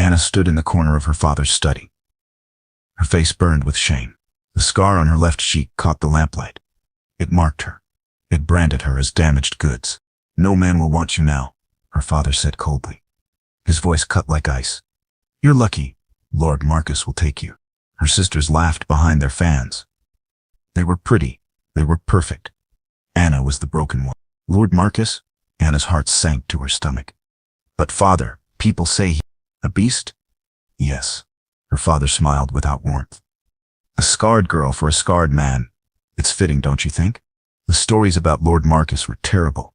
Anna stood in the corner of her father's study. Her face burned with shame. The scar on her left cheek caught the lamplight. It marked her. It branded her as damaged goods. "No man will want you now," her father said coldly. His voice cut like ice. "You're lucky. Lord Marcus will take you." Her sisters laughed behind their fans. They were pretty. They were perfect. Anna was the broken one. "Lord Marcus?" Anna's heart sank to her stomach. "But father, people say he... a beast?" "Yes." Her father smiled without warmth. "A scarred girl for a scarred man. It's fitting, don't you think?" The stories about Lord Marcus were terrible.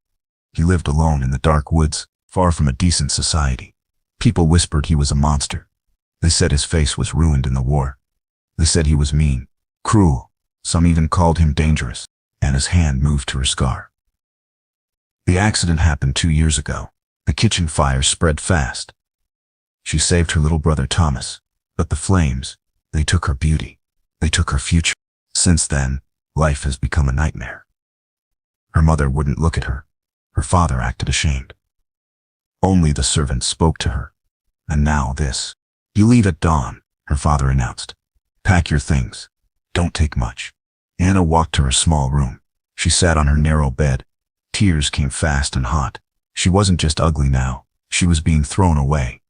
He lived alone in the dark woods, far from a decent society. People whispered he was a monster. They said his face was ruined in the war. They said he was mean, cruel. Some even called him dangerous. Anna's hand moved to her scar. The accident happened 2 years ago. The kitchen fire spread fast. She saved her little brother Thomas, but the flames, they took her beauty. They took her future. Since then, life has become a nightmare. Her mother wouldn't look at her. Her father acted ashamed. Only the servants spoke to her. And now this. "You leave at dawn," her father announced. "Pack your things. Don't take much." Anna walked to her small room. She sat on her narrow bed. Tears came fast and hot. She wasn't just ugly now. She was being thrown away.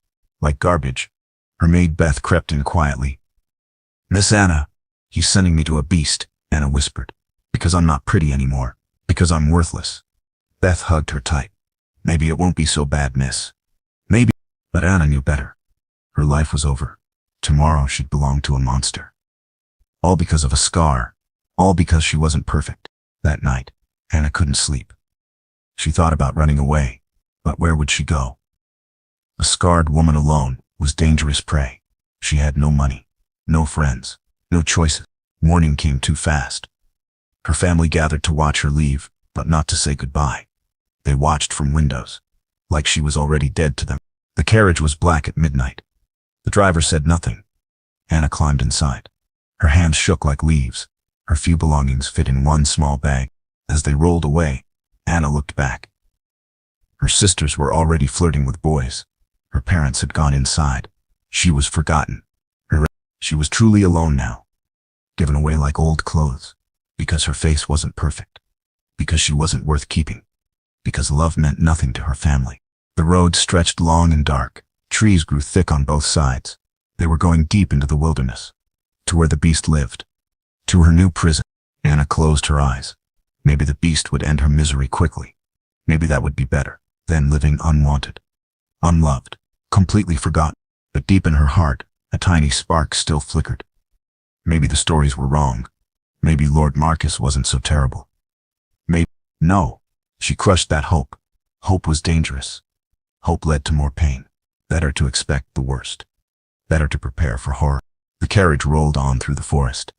Like garbage. Her maid Beth crept in quietly. "Miss Anna, he's sending me to a beast," Anna whispered. "Because I'm not pretty anymore. Because I'm worthless." Beth hugged her tight. "Maybe it won't be so bad, miss. Maybe." But Anna knew better. Her life was over. Tomorrow she'd belong to a monster. All because of a scar. All because she wasn't perfect. That night, Anna couldn't sleep. She thought about running away, but where would she go? A scarred woman alone was dangerous prey. She had no money, no friends, no choices. Morning came too fast. Her family gathered to watch her leave, but not to say goodbye. They watched from windows, like she was already dead to them. The carriage was black at midnight. The driver said nothing. Anna climbed inside. Her hands shook like leaves. Her few belongings fit in one small bag. As they rolled away, Anna looked back. Her sisters were already flirting with boys. Her parents had gone inside. She was forgotten. She was truly alone now. Given away like old clothes. Because her face wasn't perfect. Because she wasn't worth keeping. Because love meant nothing to her family. The road stretched long and dark. Trees grew thick on both sides. They were going deep into the wilderness. To where the beast lived. To her new prison. Anna closed her eyes. Maybe the beast would end her misery quickly. Maybe that would be better than living unwanted, unloved, completely forgotten. But deep in her heart, a tiny spark still flickered. Maybe the stories were wrong. Maybe Lord Marcus wasn't so terrible. Maybe... No. She crushed that hope. Hope was dangerous. Hope led to more pain. Better to expect the worst. Better to prepare for horror. The carriage rolled on through the forest,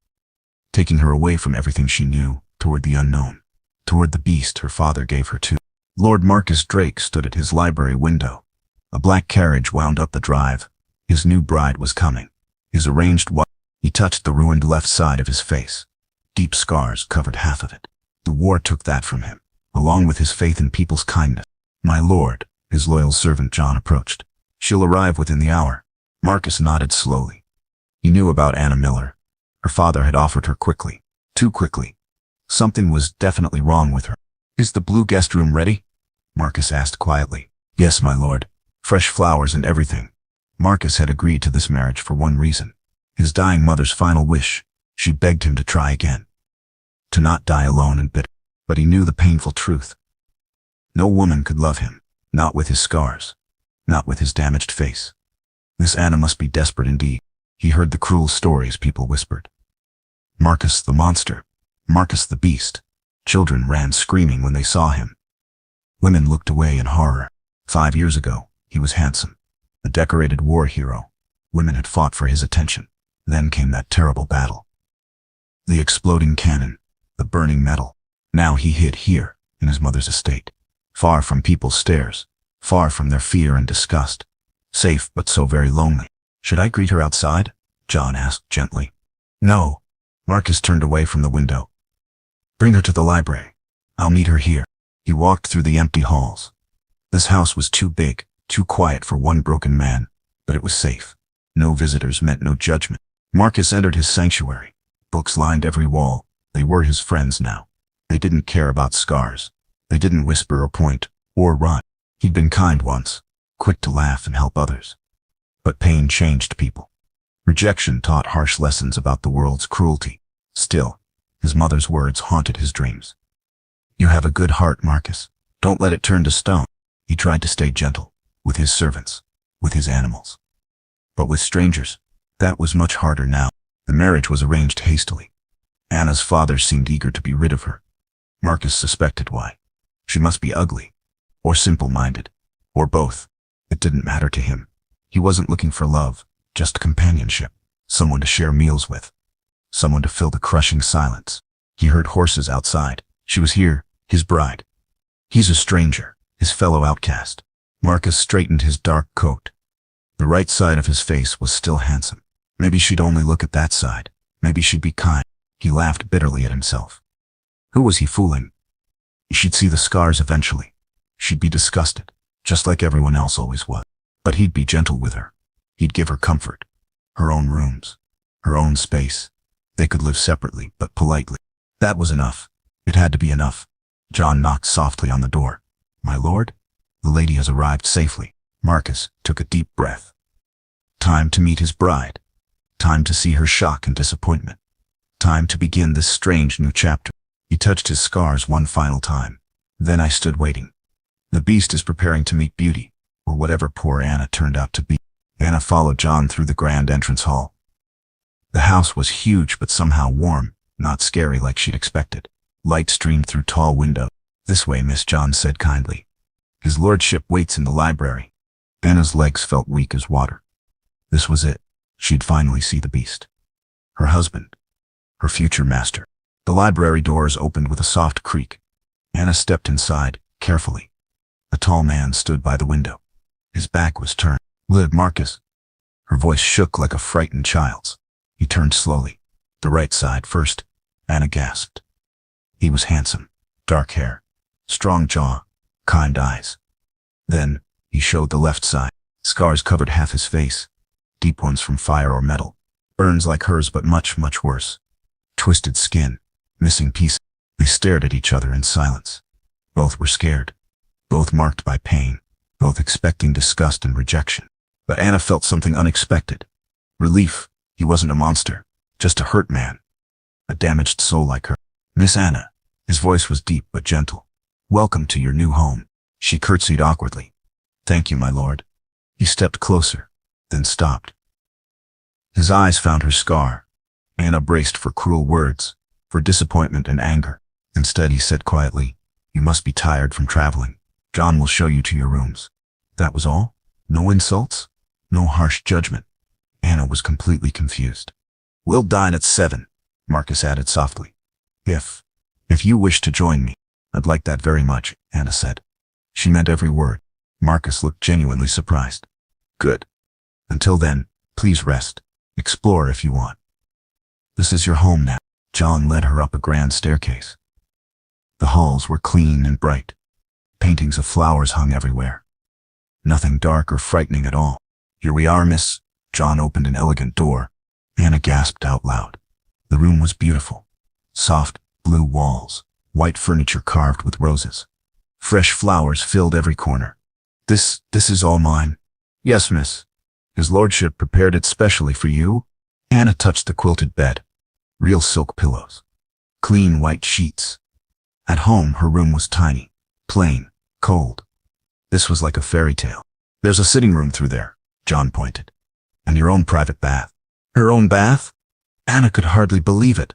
taking her away from everything she knew, toward the unknown, toward the beast her father gave her to. Lord Marcus Drake stood at his library window. A black carriage wound up the drive. His new bride was coming. His arranged wife. He touched the ruined left side of his face. Deep scars covered half of it. The war took that from him, along with his faith in people's kindness. "My lord," his loyal servant John approached. "She'll arrive within the hour." Marcus nodded slowly. He knew about Anna Miller. Her father had offered her quickly, too quickly. Something was definitely wrong with her. "Is the blue guest room ready?" Marcus asked quietly. "Yes, my lord. Fresh flowers and everything." Marcus had agreed to this marriage for one reason. His dying mother's final wish. She begged him to try again. To not die alone and bitter. But he knew the painful truth. No woman could love him. Not with his scars. Not with his damaged face. This Anna must be desperate indeed. He heard the cruel stories people whispered. Marcus the monster. Marcus the beast. Children ran screaming when they saw him. Women looked away in horror. 5 years ago, he was handsome. A decorated war hero. Women had fought for his attention. Then came that terrible battle. The exploding cannon. The burning metal. Now he hid here, in his mother's estate. Far from people's stares. Far from their fear and disgust. Safe but so very lonely. "Should I greet her outside?" John asked gently. "No." Marcus turned away from the window. "Bring her to the library. I'll meet her here." He walked through the empty halls. This house was too big, too quiet for one broken man. But it was safe. No visitors meant no judgment. Marcus entered his sanctuary. Books lined every wall. They were his friends now. They didn't care about scars. They didn't whisper or point or run. He'd been kind once, quick to laugh and help others. But pain changed people. Rejection taught harsh lessons about the world's cruelty. Still, his mother's words haunted his dreams. You have a good heart, Marcus. Don't let it turn to stone. He tried to stay gentle, with his servants, with his animals. But with strangers, that was much harder now. The marriage was arranged hastily. Anna's father seemed eager to be rid of her. Marcus suspected why. She must be ugly, or simple-minded, or both. It didn't matter to him. He wasn't looking for love, just companionship, someone to share meals with, someone to fill the crushing silence. He heard horses outside. She was here, his bride. He's a stranger, his fellow outcast. Marcus straightened his dark coat. The right side of his face was still handsome. Maybe she'd only look at that side. Maybe she'd be kind. He laughed bitterly at himself. Who was he fooling? She'd see the scars eventually. She'd be disgusted, just like everyone else always was. But he'd be gentle with her. He'd give her comfort, her own rooms, her own space. They could live separately, but politely. That was enough. It had to be enough. John knocked softly on the door. My lord? The lady has arrived safely. Marcus took a deep breath. Time to meet his bride. Time to see her shock and disappointment. Time to begin this strange new chapter. He touched his scars one final time. Then I stood waiting. The beast is preparing to meet beauty, or whatever poor Anna turned out to be. Anna followed John through the grand entrance hall. The house was huge but somehow warm, not scary like she'd expected. Light streamed through tall windows. This way, Miss, John said kindly. His lordship waits in the library. Anna's legs felt weak as water. This was it. She'd finally see the beast. Her husband. Her future master. The library doors opened with a soft creak. Anna stepped inside, carefully. A tall man stood by the window. His back was turned. Lord Marcus. Her voice shook like a frightened child's. He turned slowly. The right side first. Anna gasped. He was handsome. Dark hair. Strong jaw. Kind eyes. Then, he showed the left side. Scars covered half his face. Deep ones from fire or metal. Burns like hers but much, much worse. Twisted skin. Missing pieces. They stared at each other in silence. Both were scared. Both marked by pain. Both expecting disgust and rejection. But Anna felt something unexpected. Relief. He wasn't a monster. Just a hurt man. A damaged soul like her. Miss Anna. His voice was deep but gentle. Welcome to your new home. She curtsied awkwardly. Thank you, my lord. He stepped closer, then stopped. His eyes found her scar. Anna braced for cruel words, for disappointment and anger. Instead, he said quietly, You must be tired from traveling. John will show you to your rooms. That was all? No insults? No harsh judgment? Anna was completely confused. We'll dine at 7, Marcus added softly. If you wish to join me. I'd like that very much, Anna said. She meant every word. Marcus looked genuinely surprised. Good. Until then, please rest. Explore if you want. This is your home now. John led her up a grand staircase. The halls were clean and bright. Paintings of flowers hung everywhere. Nothing dark or frightening at all. Here we are, miss. John opened an elegant door. Anna gasped out loud. The room was beautiful. Soft, blue walls, white furniture carved with roses. Fresh flowers filled every corner. This is all mine. Yes, miss. His lordship prepared it specially for you. Anna touched the quilted bed. Real silk pillows. Clean white sheets. At home, her room was tiny, plain, cold. This was like a fairy tale. There's a sitting room through there, John pointed. And your own private bath. Her own bath? Anna could hardly believe it.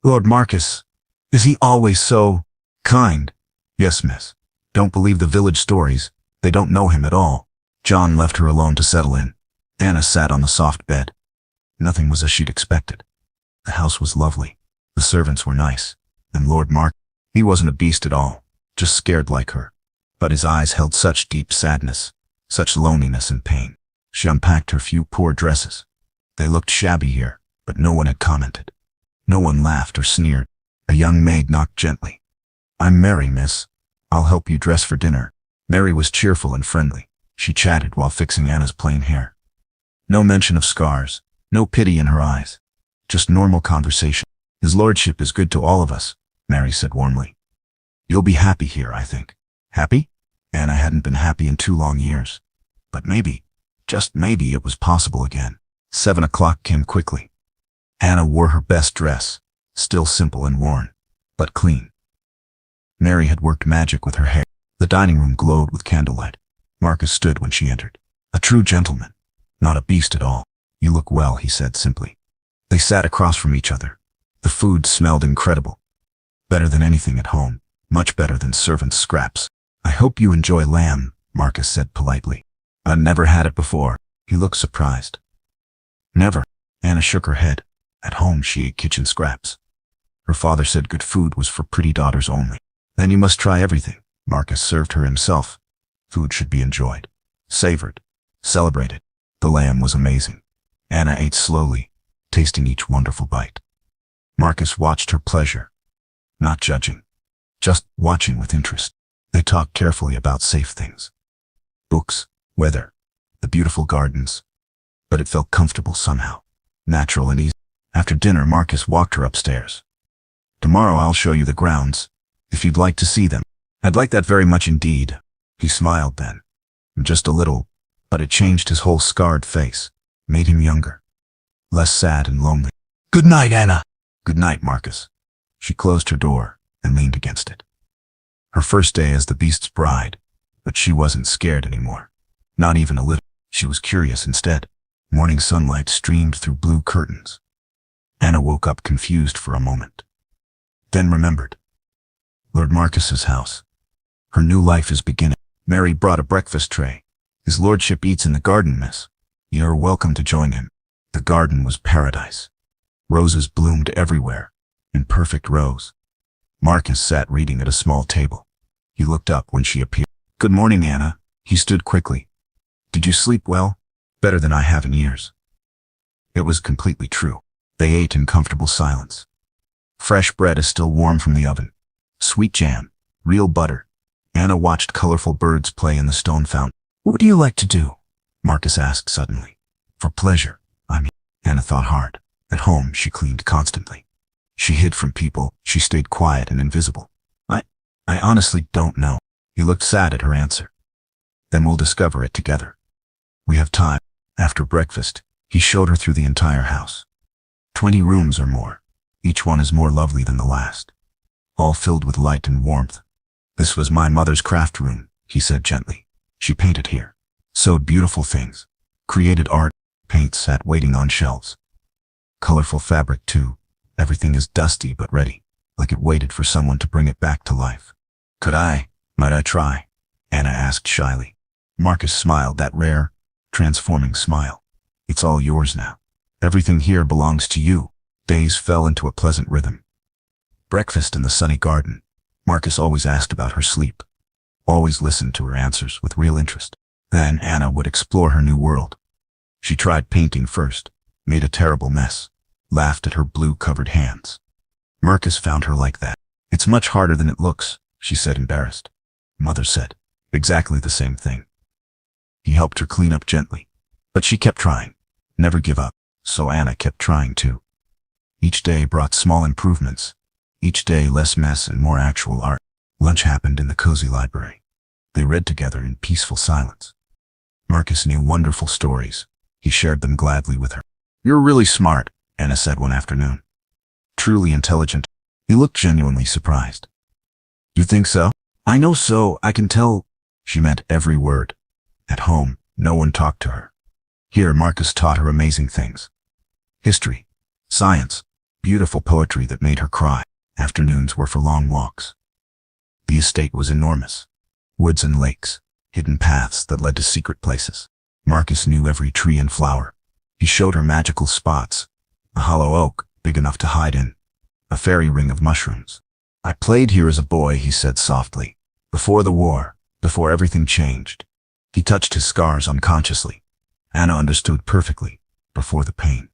Lord Marcus, is he always so kind? Yes, miss. Don't believe the village stories. They don't know him at all. John left her alone to settle in. Anna sat on the soft bed. Nothing was as she'd expected. The house was lovely. The servants were nice. And Lord Mark, he wasn't a beast at all, just scared like her. But his eyes held such deep sadness, such loneliness and pain. She unpacked her few poor dresses. They looked shabby here, but no one had commented. No one laughed or sneered. A young maid knocked gently. I'm Mary, miss. I'll help you dress for dinner. Mary was cheerful and friendly. She chatted while fixing Anna's plain hair. No mention of scars, no pity in her eyes. Just normal conversation. His lordship is good to all of us, Mary said warmly. You'll be happy here, I think. Happy? Anna hadn't been happy in 2 long years. But maybe, just maybe, it was possible again. 7 o'clock came quickly. Anna wore her best dress, still simple and worn, but clean. Mary had worked magic with her hair. The dining room glowed with candlelight. Marcus stood when she entered. A true gentleman, not a beast at all. You look well, he said simply. They sat across from each other. The food smelled incredible. Better than anything at home, much better than servants' scraps. I hope you enjoy lamb, Marcus said politely. I'd never had it before. He looked surprised. Never. Anna shook her head. At home she ate kitchen scraps. Her father said good food was for pretty daughters only. Then you must try everything. Marcus served her himself. Food should be enjoyed, savored, celebrated. The lamb was amazing. Anna ate slowly, tasting each wonderful bite. Marcus watched her pleasure, not judging, just watching with interest. They talked carefully about safe things. Books, weather, the beautiful gardens. But it felt comfortable somehow, natural and easy. After dinner, Marcus walked her upstairs. Tomorrow I'll show you the grounds, if you'd like to see them. I'd like that very much indeed. He smiled then. Just a little, but it changed his whole scarred face, made him younger, less sad and lonely. Good night, Anna. Good night, Marcus. She closed her door and leaned against it. Her first day as the beast's bride, but she wasn't scared anymore. Not even a little. She was curious instead. Morning sunlight streamed through blue curtains. Anna woke up confused for a moment, then remembered. Lord Marcus's house. Her new life is beginning. Mary brought a breakfast tray. His lordship eats in the garden, miss. You're welcome to join him. The garden was paradise. Roses bloomed everywhere, in perfect rows. Marcus sat reading at a small table. He looked up when she appeared. Good morning, Anna. He stood quickly. Did you sleep well? Better than I have in years. It was completely true. They ate in comfortable silence. Fresh bread is still warm from the oven. Sweet jam, real butter. Anna watched colorful birds play in the stone fountain. What do you like to do? Marcus asked suddenly. For pleasure, I mean. Anna thought hard. At home, she cleaned constantly. She hid from people. She stayed quiet and invisible. I honestly don't know. He looked sad at her answer. Then we'll discover it together. We have time. After breakfast, he showed her through the entire house. 20 rooms or more. Each one is more lovely than the last. All filled with light and warmth. This was my mother's craft room, he said gently. She painted here, sewed beautiful things, created art. Paint sat waiting on shelves. Colorful fabric too. Everything is dusty but ready, like it waited for someone to bring it back to life. Might I try? Anna asked shyly. Marcus smiled, that rare, transforming smile. It's all yours now. Everything here belongs to you. Days fell into a pleasant rhythm. Breakfast in the sunny garden. Marcus always asked about her sleep, always listened to her answers with real interest. Then Anna would explore her new world. She tried painting first, made a terrible mess, laughed at her blue-covered hands. Marcus found her like that. It's much harder than it looks, she said, embarrassed. Mother said exactly the same thing. He helped her clean up gently, but she kept trying. Never give up. So Anna kept trying too. Each day brought small improvements. Each day less mess and more actual art. Lunch happened in the cozy library. They read together in peaceful silence. Marcus knew wonderful stories. He shared them gladly with her. You're really smart, Anna said one afternoon. Truly intelligent. He looked genuinely surprised. You think so? I know so, I can tell. She meant every word. At home, no one talked to her. Here Marcus taught her amazing things. History, science, beautiful poetry that made her cry. Afternoons were for long walks. The estate was enormous. Woods and lakes, hidden paths that led to secret places. Marcus knew every tree and flower. He showed her magical spots. A hollow oak, big enough to hide in. A fairy ring of mushrooms. I played here as a boy, he said softly. Before the war, before everything changed. He touched his scars unconsciously. Anna understood perfectly. Before the pain.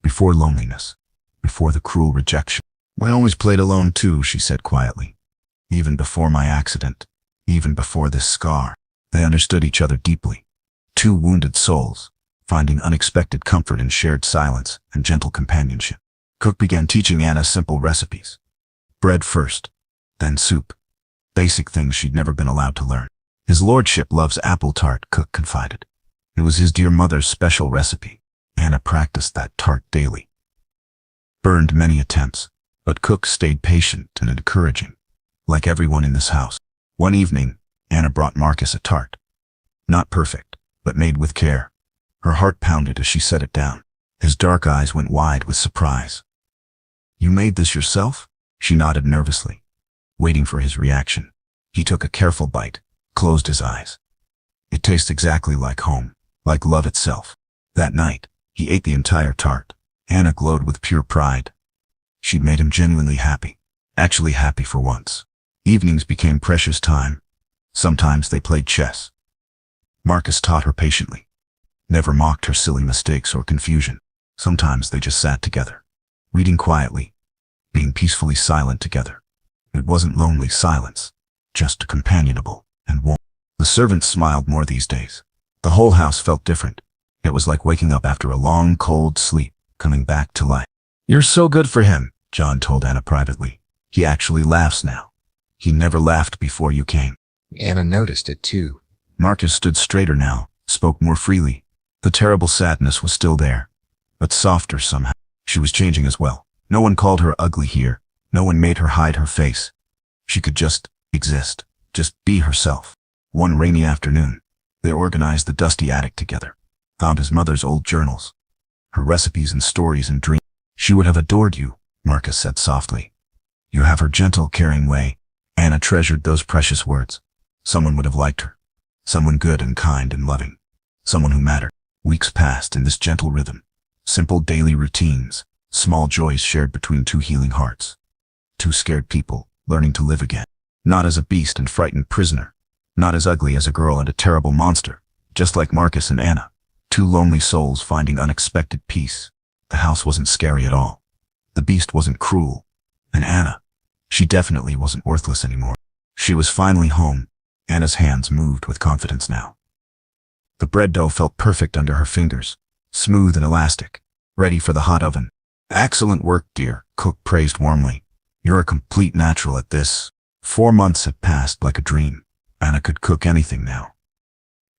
Before loneliness. Before the cruel rejection. I always played alone too, she said quietly. Even before my accident. Even before this scar. They understood each other deeply. Two wounded souls, finding unexpected comfort in shared silence and gentle companionship. Cook began teaching Anna simple recipes. Bread first, then soup. Basic things she'd never been allowed to learn. His lordship loves apple tart, Cook confided. It was his dear mother's special recipe. Anna practiced that tart daily. Burned many attempts, but Cook stayed patient and encouraging, like everyone in this house. One evening, Anna brought Marcus a tart. Not perfect, but made with care. Her heart pounded as she set it down. His dark eyes went wide with surprise. "You made this yourself?" She nodded nervously, waiting for his reaction. He took a careful bite, closed his eyes. It tastes exactly like home, like love itself. That night, he ate the entire tart. Anna glowed with pure pride. She'd made him genuinely happy, actually happy for once. Evenings became precious time. Sometimes they played chess. Marcus taught her patiently, never mocked her silly mistakes or confusion. Sometimes they just sat together, reading quietly, being peacefully silent together. It wasn't lonely silence, just companionable and warm. The servants smiled more these days. The whole house felt different. It was like waking up after a long, cold sleep, coming back to life. "You're so good for him," John told Anna privately. "He actually laughs now. He never laughed before you came." Anna noticed it too. Marcus stood straighter now, spoke more freely. The terrible sadness was still there, but softer somehow. She was changing as well. No one called her ugly here. No one made her hide her face. She could just exist, just be herself. One rainy afternoon, they organized the dusty attic together, found his mother's old journals, her recipes and stories and dreams. "She would have adored you," Marcus said softly. "You have her gentle, caring way." Anna treasured those precious words. Someone would have liked her. Someone good and kind and loving. Someone who mattered. Weeks passed in this gentle rhythm. Simple daily routines, small joys shared between two healing hearts. Two scared people, learning to live again. Not as a beast and frightened prisoner. Not as ugly as a girl and a terrible monster. Just like Marcus and Anna. Two lonely souls finding unexpected peace. The house wasn't scary at all. The beast wasn't cruel. And Anna, she definitely wasn't worthless anymore. She was finally home. Anna's hands moved with confidence now. The bread dough felt perfect under her fingers, smooth and elastic, ready for the hot oven. "Excellent work, dear," Cook praised warmly. "You're a complete natural at this." 4 months had passed like a dream. Anna could cook anything now.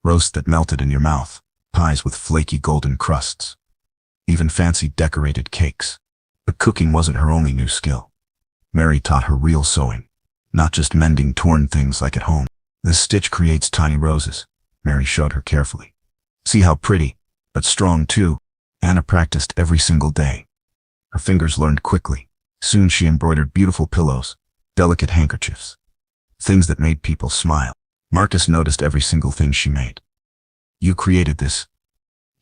Roast that melted in your mouth, pies with flaky golden crusts, even fancy decorated cakes. But cooking wasn't her only new skill. Mary taught her real sewing, not just mending torn things like at home. "This stitch creates tiny roses," Mary showed her carefully. "See how pretty, but strong too." Anna practiced every single day. Her fingers learned quickly. Soon she embroidered beautiful pillows, delicate handkerchiefs, things that made people smile. Marcus noticed every single thing she made. "You created this."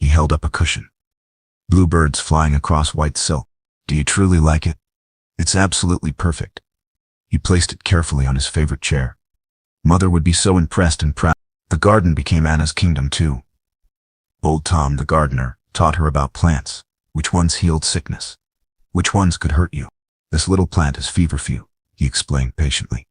He held up a cushion. Bluebirds flying across white silk. "Do you truly like it?" "It's absolutely perfect." He placed it carefully on his favorite chair. Mother would be so impressed and proud. The garden became Anna's kingdom too. Old Tom, the gardener, taught her about plants, which ones healed sickness, which ones could hurt you. "This little plant is feverfew," he explained patiently.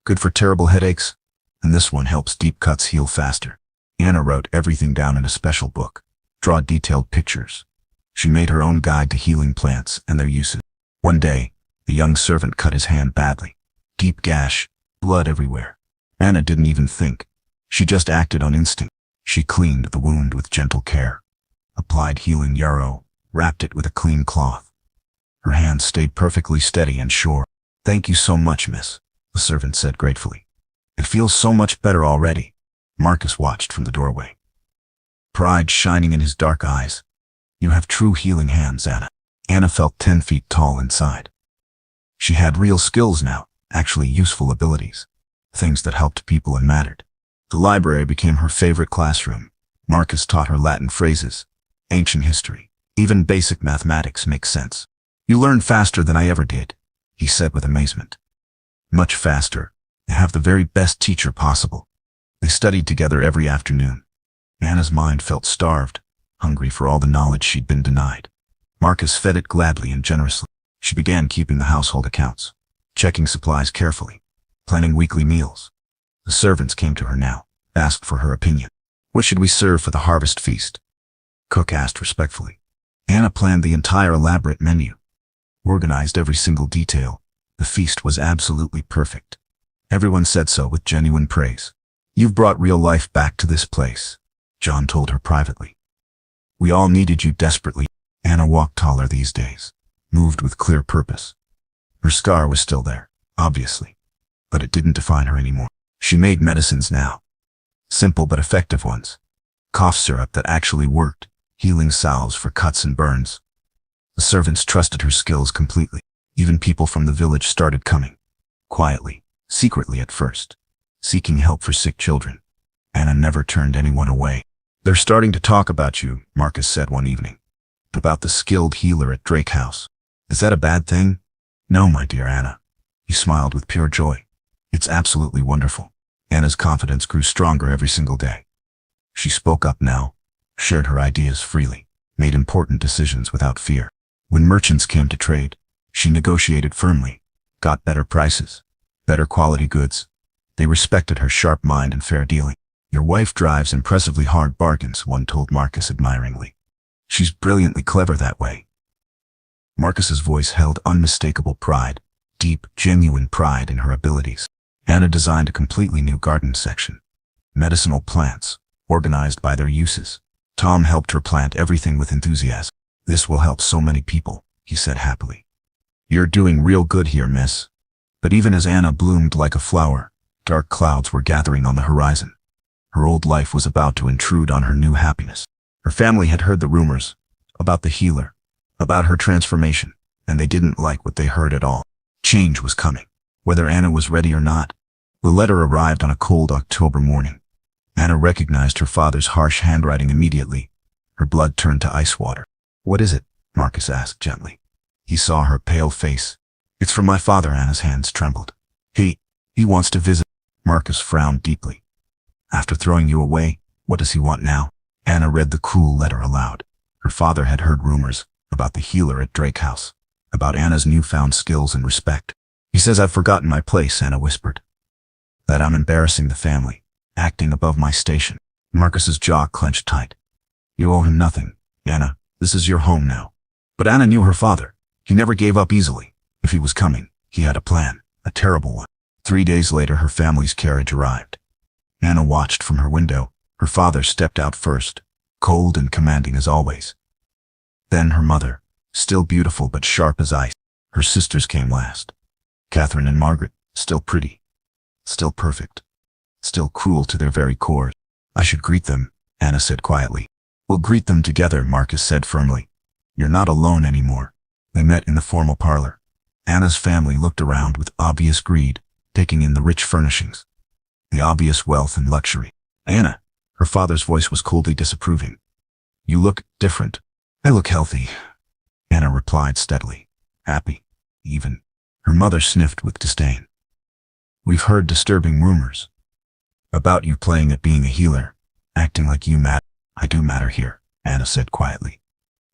"Good for terrible headaches, and this one helps deep cuts heal faster." Anna wrote everything down in a special book, draw detailed pictures. She made her own guide to healing plants and their uses. One day, the young servant cut his hand badly. Deep gash, blood everywhere. Anna didn't even think. She just acted on instinct. She cleaned the wound with gentle care, applied healing yarrow, wrapped it with a clean cloth. Her hands stayed perfectly steady and sure. "Thank you so much, miss," the servant said gratefully. "It feels so much better already." Marcus watched from the doorway, pride shining in his dark eyes. "You have true healing hands, Anna." Anna felt 10 feet tall inside. She had real skills now, actually useful abilities, things that helped people and mattered. The library became her favorite classroom. Marcus taught her Latin phrases, ancient history, even basic mathematics makes sense. "You learn faster than I ever did," he said with amazement. "Much faster. I have the very best teacher possible." They studied together every afternoon. Anna's mind felt starved, hungry for all the knowledge she'd been denied. Marcus fed it gladly and generously. She began keeping the household accounts, checking supplies carefully, planning weekly meals. The servants came to her now, asked for her opinion. "What should we serve for the harvest feast?" Cook asked respectfully. Anna planned the entire elaborate menu, organized every single detail. The feast was absolutely perfect. Everyone said so with genuine praise. You've brought real life back to this place, John told her privately. We all needed you desperately. Anna walked taller these days, moved with clear purpose. Her scar was still there, obviously, but it didn't define her anymore. She made medicines now. Simple but effective ones. Cough syrup that actually worked, healing salves for cuts and burns. The servants trusted her skills completely. Even people from the village started coming. Quietly, secretly at first, seeking help for sick children. Anna never turned anyone away. They're starting to talk about you, Marcus said one evening. About the skilled healer at Drake House. Is that a bad thing? No, my dear Anna. He smiled with pure joy. It's absolutely wonderful. Anna's confidence grew stronger every single day. She spoke up now, shared her ideas freely, made important decisions without fear. When merchants came to trade, she negotiated firmly, got better prices, better quality goods. They respected her sharp mind and fair dealing. Your wife drives impressively hard bargains, one told Marcus admiringly. She's brilliantly clever that way. Marcus's voice held unmistakable pride, deep, genuine pride in her abilities. Anna designed a completely new garden section. Medicinal plants, organized by their uses. Tom helped her plant everything with enthusiasm. This will help so many people, he said happily. You're doing real good here, miss. But even as Anna bloomed like a flower, dark clouds were gathering on the horizon. Her old life was about to intrude on her new happiness. Her family had heard the rumors about the healer, about her transformation, and they didn't like what they heard at all. Change was coming, whether Anna was ready or not. The letter arrived on a cold October morning. Anna recognized her father's harsh handwriting immediately. Her blood turned to ice water. What is it? Marcus asked gently. He saw her pale face. It's from my father. Anna's hands trembled. He wants to visit. Marcus frowned deeply. After throwing you away, what does he want now? Anna read the cruel letter aloud. Her father had heard rumors about the healer at Drake House, about Anna's newfound skills and respect. He says I've forgotten my place, Anna whispered. That I'm embarrassing the family, acting above my station. Marcus's jaw clenched tight. You owe him nothing, Anna. This is your home now. But Anna knew her father. He never gave up easily. If he was coming, he had a plan, a terrible one. 3 days later, her family's carriage arrived. Anna watched from her window. Her father stepped out first, cold and commanding as always. Then her mother, still beautiful but sharp as ice. Her sisters came last. Catherine and Margaret, still pretty, still perfect, still cruel to their very core. I should greet them, Anna said quietly. We'll greet them together, Marcus said firmly. You're not alone anymore. They met in the formal parlor. Anna's family looked around with obvious greed, taking in the rich furnishings, the obvious wealth and luxury. Anna, her father's voice was coldly disapproving. You look different. I look healthy, Anna replied steadily. Happy, even. Her mother sniffed with disdain. We've heard disturbing rumors about you playing at being a healer, acting like you matter. I do matter here, Anna said quietly.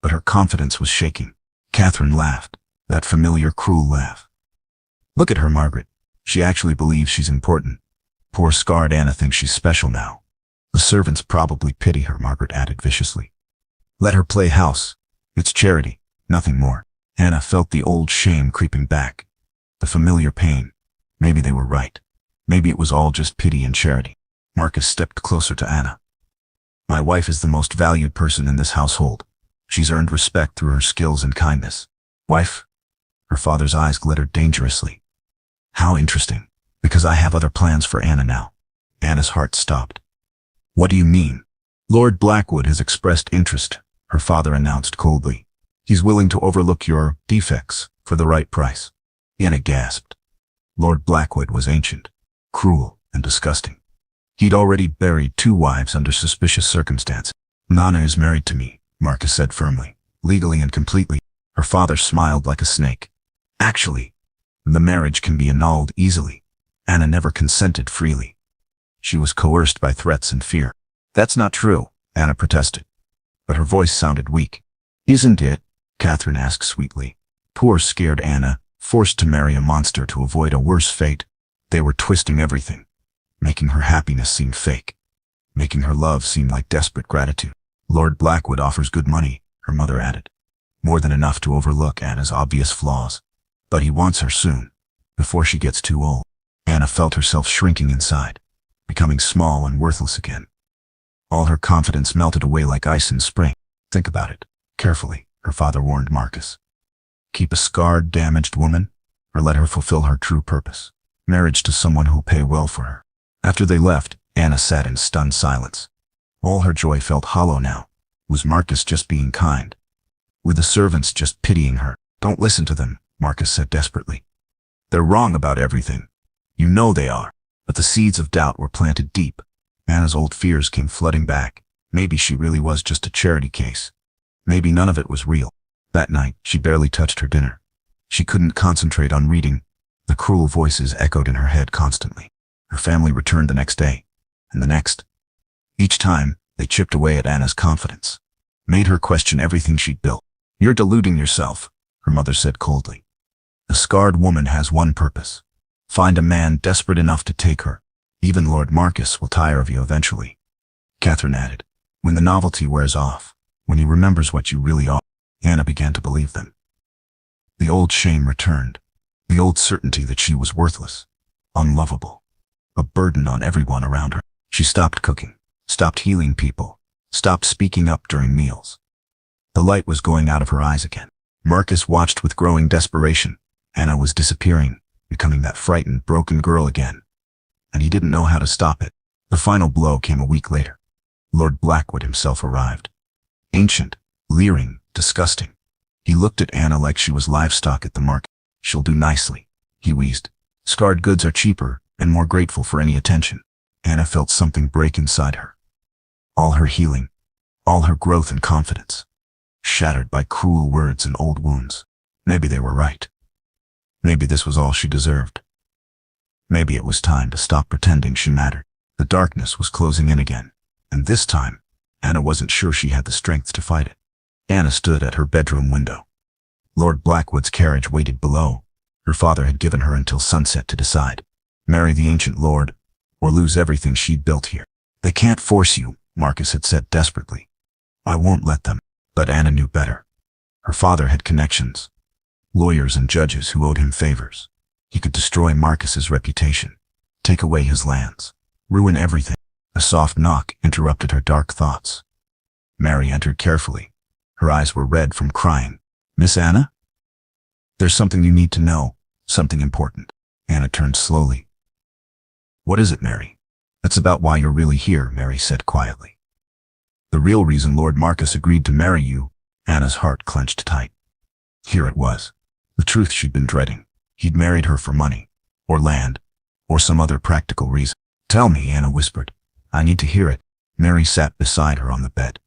But her confidence was shaking. Catherine laughed, that familiar cruel laugh. Look at her, Margaret. She actually believes she's important. Poor scarred Anna thinks she's special now. The servants probably pity her, Margaret added viciously. Let her play house. It's charity, nothing more. Anna felt the old shame creeping back. The familiar pain. Maybe they were right. Maybe it was all just pity and charity. Marcus stepped closer to Anna. My wife is the most valued person in this household. She's earned respect through her skills and kindness. Wife? Her father's eyes glittered dangerously. How interesting, because I have other plans for Anna now. Anna's heart stopped. What do you mean? Lord Blackwood has expressed interest, her father announced coldly. He's willing to overlook your defects for the right price. Anna gasped. Lord Blackwood was ancient, cruel, and disgusting. He'd already buried 2 wives under suspicious circumstances. Nana is married to me, Marcus said firmly, legally and completely. Her father smiled like a snake. Actually, the marriage can be annulled easily. Anna never consented freely. She was coerced by threats and fear. That's not true, Anna protested. But her voice sounded weak. Isn't it? Catherine asked sweetly. Poor scared Anna, forced to marry a monster to avoid a worse fate. They were twisting everything, making her happiness seem fake, making her love seem like desperate gratitude. Lord Blackwood offers good money, her mother added. More than enough to overlook Anna's obvious flaws. But he wants her soon, before she gets too old. Anna felt herself shrinking inside, becoming small and worthless again. All her confidence melted away like ice in spring. Think about it, carefully, her father warned Marcus. Keep a scarred, damaged woman, or let her fulfill her true purpose. Marriage to someone who'll pay well for her. After they left, Anna sat in stunned silence. All her joy felt hollow now. Was Marcus just being kind? Were the servants just pitying her? Don't listen to them, Marcus said desperately. They're wrong about everything. You know they are. But the seeds of doubt were planted deep. Anna's old fears came flooding back. Maybe she really was just a charity case. Maybe none of it was real. That night, she barely touched her dinner. She couldn't concentrate on reading. The cruel voices echoed in her head constantly. Her family returned the next day, and the next. Each time, they chipped away at Anna's confidence, made her question everything she'd built. You're deluding yourself, her mother said coldly. A scarred woman has one purpose. Find a man desperate enough to take her. Even Lord Marcus will tire of you eventually. Catherine added, when the novelty wears off, when he remembers what you really are. Anna began to believe them. The old shame returned, the old certainty that she was worthless, unlovable, a burden on everyone around her. She stopped cooking, stopped healing people, stopped speaking up during meals. The light was going out of her eyes again. Marcus watched with growing desperation. Anna was disappearing, becoming that frightened, broken girl again. And he didn't know how to stop it. The final blow came a week later. Lord Blackwood himself arrived. Ancient, leering, disgusting. He looked at Anna like she was livestock at the market. She'll do nicely, he wheezed. Scarred goods are cheaper and more grateful for any attention. Anna felt something break inside her. All her healing, all her growth and confidence, shattered by cruel words and old wounds. Maybe they were right. Maybe this was all she deserved. Maybe it was time to stop pretending she mattered. The darkness was closing in again, and this time, Anna wasn't sure she had the strength to fight it. Anna stood at her bedroom window. Lord Blackwood's carriage waited below. Her father had given her until sunset to decide. Marry the ancient lord, or lose everything she'd built here. They can't force you, Marcus had said desperately. I won't let them. But Anna knew better. Her father had connections, lawyers and judges who owed him favors. He could destroy Marcus's reputation, take away his lands, ruin everything. A soft knock interrupted her dark thoughts. Mary entered carefully. Her eyes were red from crying. Miss Anna? There's something you need to know, something important. Anna turned slowly. What is it, Mary? That's about why you're really here, Mary said quietly. The real reason Lord Marcus agreed to marry you. Anna's heart clenched tight. Here it was, the truth she'd been dreading. He'd married her for money, or land, or some other practical reason. Tell me, Anna whispered. I need to hear it. Mary sat beside her on the bed.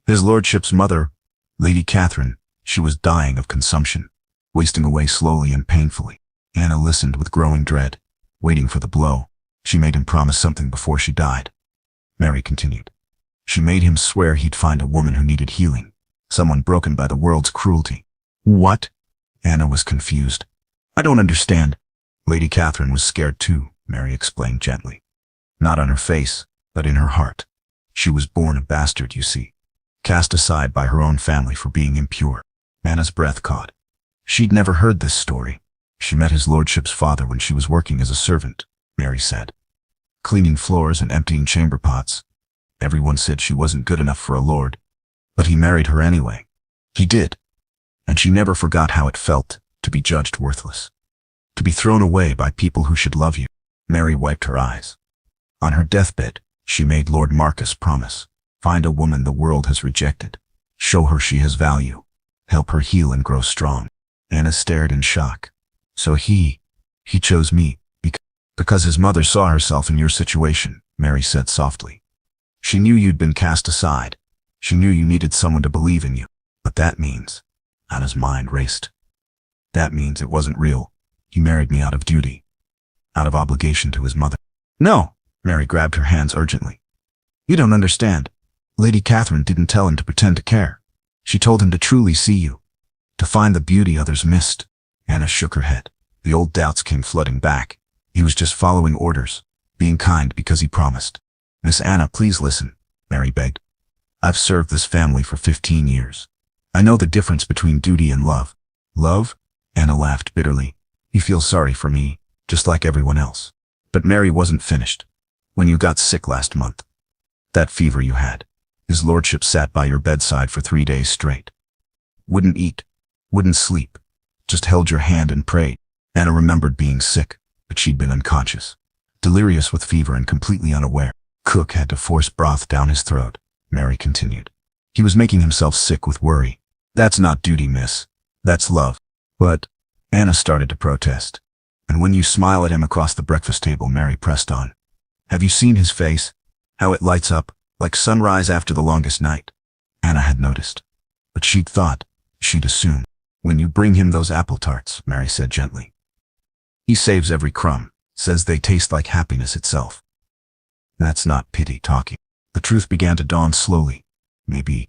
His lordship's mother, Lady Catherine, she was dying of consumption, wasting away slowly and painfully. Anna listened with growing dread, waiting for the blow. She made him promise something before she died. Mary continued. She made him swear he'd find a woman who needed healing, someone broken by the world's cruelty. What? Anna was confused. I don't understand. Lady Catherine was scared too, Mary explained gently. Not on her face, but in her heart. She was born a bastard, you see, cast aside by her own family for being impure. Anna's breath caught. She'd never heard this story. She met his lordship's father when she was working as a servant, Mary said, cleaning floors and emptying chamber pots. Everyone said she wasn't good enough for a lord, but he married her anyway. He did. And she never forgot how it felt to be judged worthless, to be thrown away by people who should love you. Mary wiped her eyes. On her deathbed, she made Lord Marcus promise. Find a woman the world has rejected. Show her she has value. Help her heal and grow strong. Anna stared in shock. So he chose me because his mother saw herself in your situation, Mary said softly. She knew you'd been cast aside. She knew you needed someone to believe in you. But that means, Anna's mind raced. That means it wasn't real. He married me out of duty, out of obligation to his mother. No, Mary grabbed her hands urgently. You don't understand. Lady Catherine didn't tell him to pretend to care. She told him to truly see you, to find the beauty others missed. Anna shook her head. The old doubts came flooding back. He was just following orders, being kind because he promised. Miss Anna, please listen, Mary begged. I've served this family for 15 years. I know the difference between duty and love. Love? Anna laughed bitterly. You feel sorry for me, just like everyone else. But Mary wasn't finished. When you got sick last month, that fever you had, his lordship sat by your bedside for 3 days straight. Wouldn't eat, wouldn't sleep, just held your hand and prayed. Anna remembered being sick, but she'd been unconscious, delirious with fever and completely unaware. Cook had to force broth down his throat, Mary continued. He was making himself sick with worry. That's not duty, miss. That's love. But Anna started to protest. And when you smile at him across the breakfast table, Mary pressed on. Have you seen his face? How it lights up, like sunrise after the longest night? Anna had noticed. But she'd assumed. When you bring him those apple tarts, Mary said gently. He saves every crumb, says they taste like happiness itself. That's not pity talking. The truth began to dawn slowly. Maybe,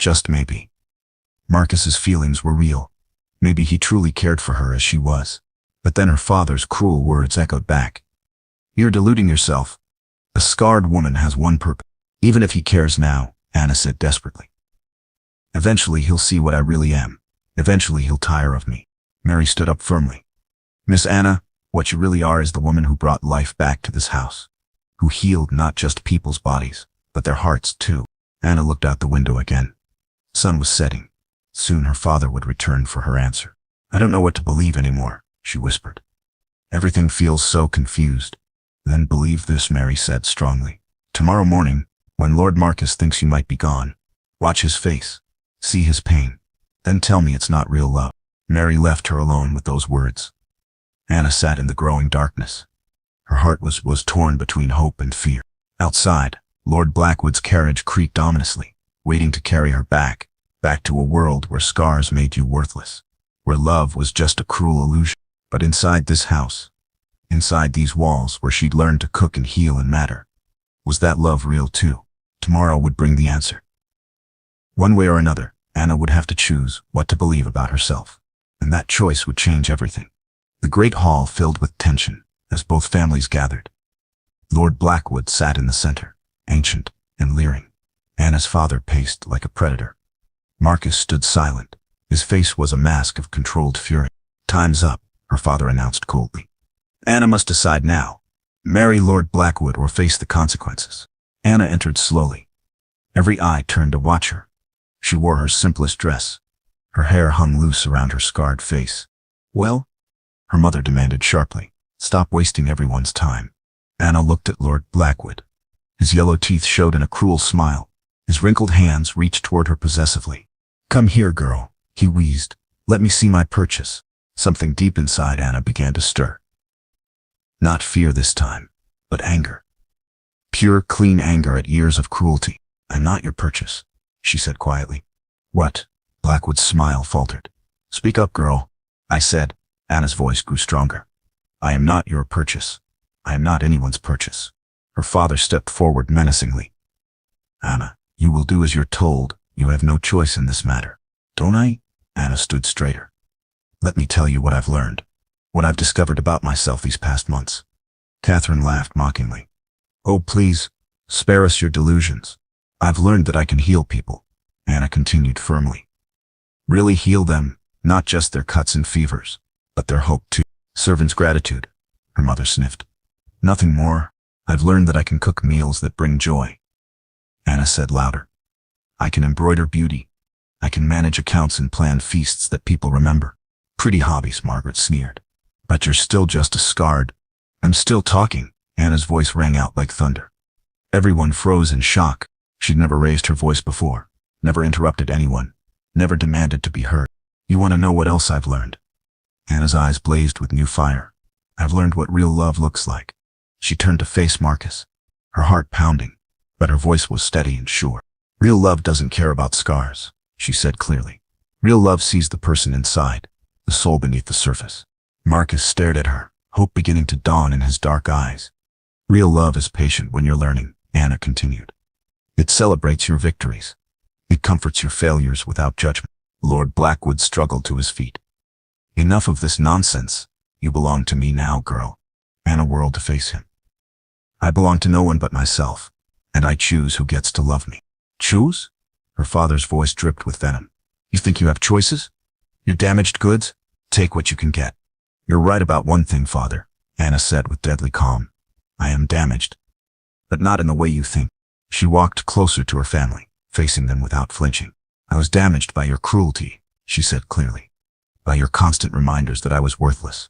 just maybe, Marcus's feelings were real. Maybe he truly cared for her as she was. But then her father's cruel words echoed back. You're deluding yourself. A scarred woman has one purpose. Even if he cares now, Anna said desperately. Eventually he'll see what I really am. Eventually he'll tire of me. Mary stood up firmly. Miss Anna, what you really are is the woman who brought life back to this house. Who healed not just people's bodies, but their hearts too. Anna looked out the window again. Sun was setting. Soon her father would return for her answer. I don't know what to believe anymore, she whispered. Everything feels so confused. Then believe this, Mary said strongly. Tomorrow morning, when Lord Marcus thinks you might be gone, watch his face. See his pain. Then tell me it's not real love. Mary left her alone with those words. Anna sat in the growing darkness. Her heart was torn between hope and fear. Outside, Lord Blackwood's carriage creaked ominously, waiting to carry her back to a world where scars made you worthless, where love was just a cruel illusion. But inside this house, inside these walls where she'd learned to cook and heal and matter, was that love real too? Tomorrow would bring the answer. One way or another, Anna would have to choose what to believe about herself, and that choice would change everything. The great hall filled with tension as both families gathered. Lord Blackwood sat in the center, ancient and leering. Anna's father paced like a predator. Marcus stood silent. His face was a mask of controlled fury. Time's up, her father announced coldly. Anna must decide now. Marry Lord Blackwood or face the consequences. Anna entered slowly. Every eye turned to watch her. She wore her simplest dress. Her hair hung loose around her scarred face. Well? Her mother demanded sharply. Stop wasting everyone's time. Anna looked at Lord Blackwood. His yellow teeth showed in a cruel smile. His wrinkled hands reached toward her possessively. Come here, girl, he wheezed. Let me see my purchase. Something deep inside Anna began to stir. Not fear this time, but anger. Pure, clean anger at years of cruelty. I'm not your purchase, she said quietly. What? Blackwood's smile faltered. Speak up, girl, I said. Anna's voice grew stronger. I am not your purchase. I am not anyone's purchase. Her father stepped forward menacingly. Anna, you will do as you're told. You have no choice in this matter. Don't I? Anna stood straighter. Let me tell you what I've learned. What I've discovered about myself these past months. Catherine laughed mockingly. Oh, please, spare us your delusions. I've learned that I can heal people, Anna continued firmly. Really heal them, not just their cuts and fevers, but their hope too. Servant's gratitude, her mother sniffed. Nothing more. I've learned that I can cook meals that bring joy. Anna said louder. I can embroider beauty. I can manage accounts and plan feasts that people remember. Pretty hobbies, Margaret sneered. But you're still just a scarred. I'm still talking, Anna's voice rang out like thunder. Everyone froze in shock. She'd never raised her voice before, never interrupted anyone, never demanded to be heard. You want to know what else I've learned? Anna's eyes blazed with new fire. I've learned what real love looks like. She turned to face Marcus, her heart pounding, but her voice was steady and sure. Real love doesn't care about scars, she said clearly. Real love sees the person inside, the soul beneath the surface. Marcus stared at her, hope beginning to dawn in his dark eyes. Real love is patient when you're learning, Anna continued. It celebrates your victories. It comforts your failures without judgment. Lord Blackwood struggled to his feet. Enough of this nonsense. You belong to me now, girl. Anna whirled to face him. I belong to no one but myself, and I choose who gets to love me. Choose? Her father's voice dripped with venom. You think you have choices? You're damaged goods? Take what you can get. You're right about one thing, father, Anna said with deadly calm. I am damaged. But not in the way you think. She walked closer to her family, facing them without flinching. I was damaged by your cruelty, she said clearly. By your constant reminders that I was worthless.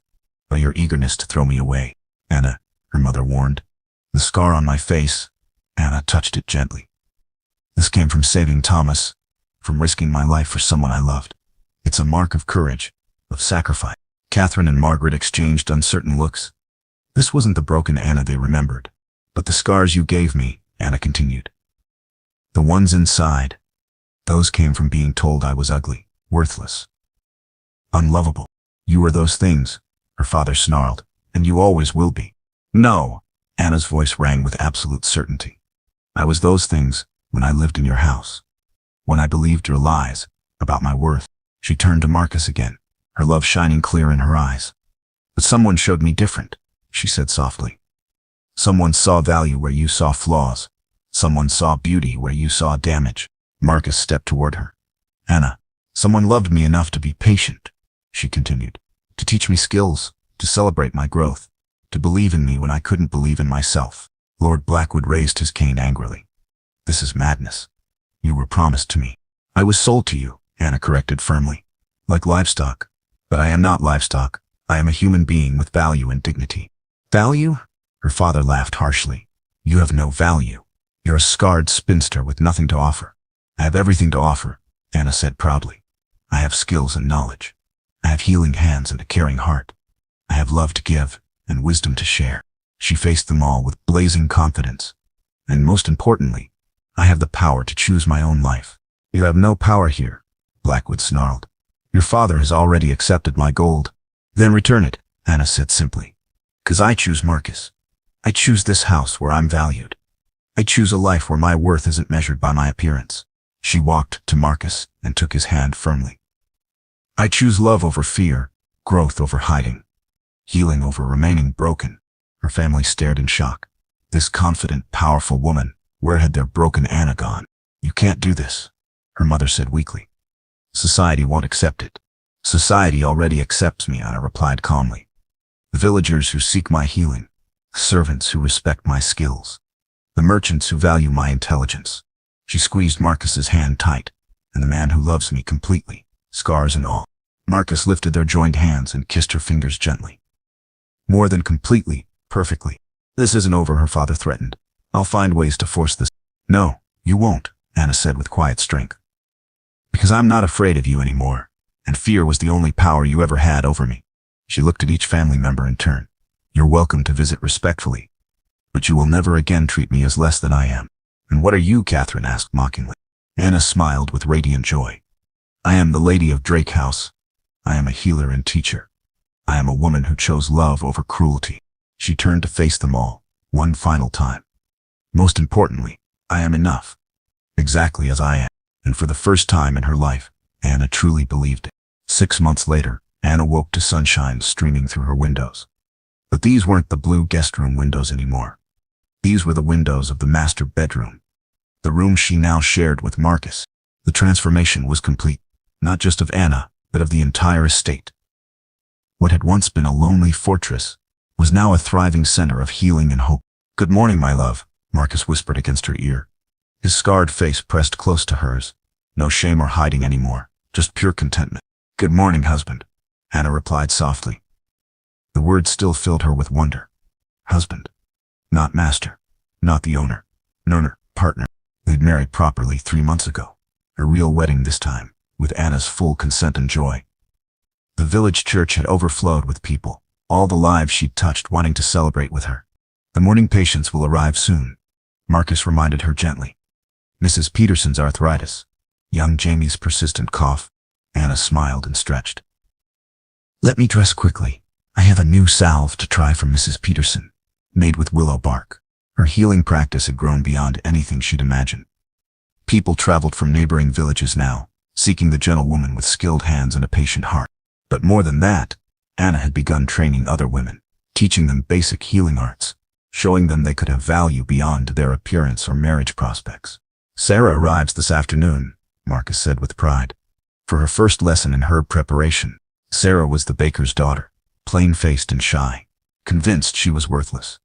By your eagerness to throw me away. Anna, her mother warned. The scar on my face, Anna touched it gently. This came from saving Thomas, from risking my life for someone I loved. It's a mark of courage, of sacrifice. Catherine and Margaret exchanged uncertain looks. This wasn't the broken Anna they remembered, but the scars you gave me, Anna continued. The ones inside, those came from being told I was ugly, worthless, unlovable. You were those things, her father snarled, and you always will be. No, Anna's voice rang with absolute certainty. I was those things when I lived in your house, when I believed your lies about my worth. She turned to Marcus again, her love shining clear in her eyes. But someone showed me different, she said softly. Someone saw value where you saw flaws. Someone saw beauty where you saw damage. Marcus stepped toward her. Anna, someone loved me enough to be patient, she continued, to teach me skills, to celebrate my growth, to believe in me when I couldn't believe in myself. Lord Blackwood raised his cane angrily. This is madness. You were promised to me. I was sold to you, Anna corrected firmly. Like livestock. But I am not livestock. I am a human being with value and dignity. Value? Her father laughed harshly. You have no value. You're a scarred spinster with nothing to offer. I have everything to offer, Anna said proudly. I have skills and knowledge. I have healing hands and a caring heart. I have love to give and wisdom to share. She faced them all with blazing confidence. And most importantly, I have the power to choose my own life. You have no power here, Blackwood snarled. Your father has already accepted my gold. Then return it, Anna said simply. 'Cause I choose Marcus. I choose this house where I'm valued. I choose a life where my worth isn't measured by my appearance. She walked to Marcus and took his hand firmly. I choose love over fear, growth over hiding, healing over remaining broken. Her family stared in shock. This confident, powerful woman, where had their broken Anna gone? You can't do this, her mother said weakly. Society won't accept it. Society already accepts me, Anna replied calmly. The villagers who seek my healing, the servants who respect my skills, the merchants who value my intelligence. She squeezed Marcus's hand tight, and the man who loves me completely, scars and all. Marcus lifted their joined hands and kissed her fingers gently. More than completely, perfectly. This isn't over, her father threatened. I'll find ways to force this. No, you won't, Anna said with quiet strength. Because I'm not afraid of you anymore, and fear was the only power you ever had over me. She looked at each family member in turn. You're welcome to visit respectfully, but you will never again treat me as less than I am. And what are you? Catherine asked mockingly. Anna smiled with radiant joy. I am the Lady of Drake House. I am a healer and teacher. I am a woman who chose love over cruelty. She turned to face them all, one final time. Most importantly, I am enough. Exactly as I am. And for the first time in her life, Anna truly believed it. 6 months later, Anna woke to sunshine streaming through her windows. But these weren't the blue guest room windows anymore. These were the windows of the master bedroom, the room she now shared with Marcus. The transformation was complete, not just of Anna, but of the entire estate. What had once been a lonely fortress was now a thriving center of healing and hope. Good morning, my love, Marcus whispered against her ear. His scarred face pressed close to hers. No shame or hiding anymore, just pure contentment. Good morning, husband, Anna replied softly. The word still filled her with wonder. Husband. Not master. Not the owner. No, partner. They'd married properly 3 months ago. A real wedding this time, with Anna's full consent and joy. The village church had overflowed with people, all the lives she'd touched wanting to celebrate with her. The morning patients will arrive soon, Marcus reminded her gently. Mrs. Peterson's arthritis, young Jamie's persistent cough. Anna smiled and stretched. Let me dress quickly. I have a new salve to try from Mrs. Peterson, made with willow bark. Her healing practice had grown beyond anything she'd imagined. People traveled from neighboring villages now, seeking the gentlewoman with skilled hands and a patient heart. But more than that, Anna had begun training other women, teaching them basic healing arts, showing them they could have value beyond their appearance or marriage prospects. Sarah arrives this afternoon, Marcus said with pride. For her first lesson in herb preparation, Sarah was the baker's daughter, plain-faced and shy, convinced she was worthless.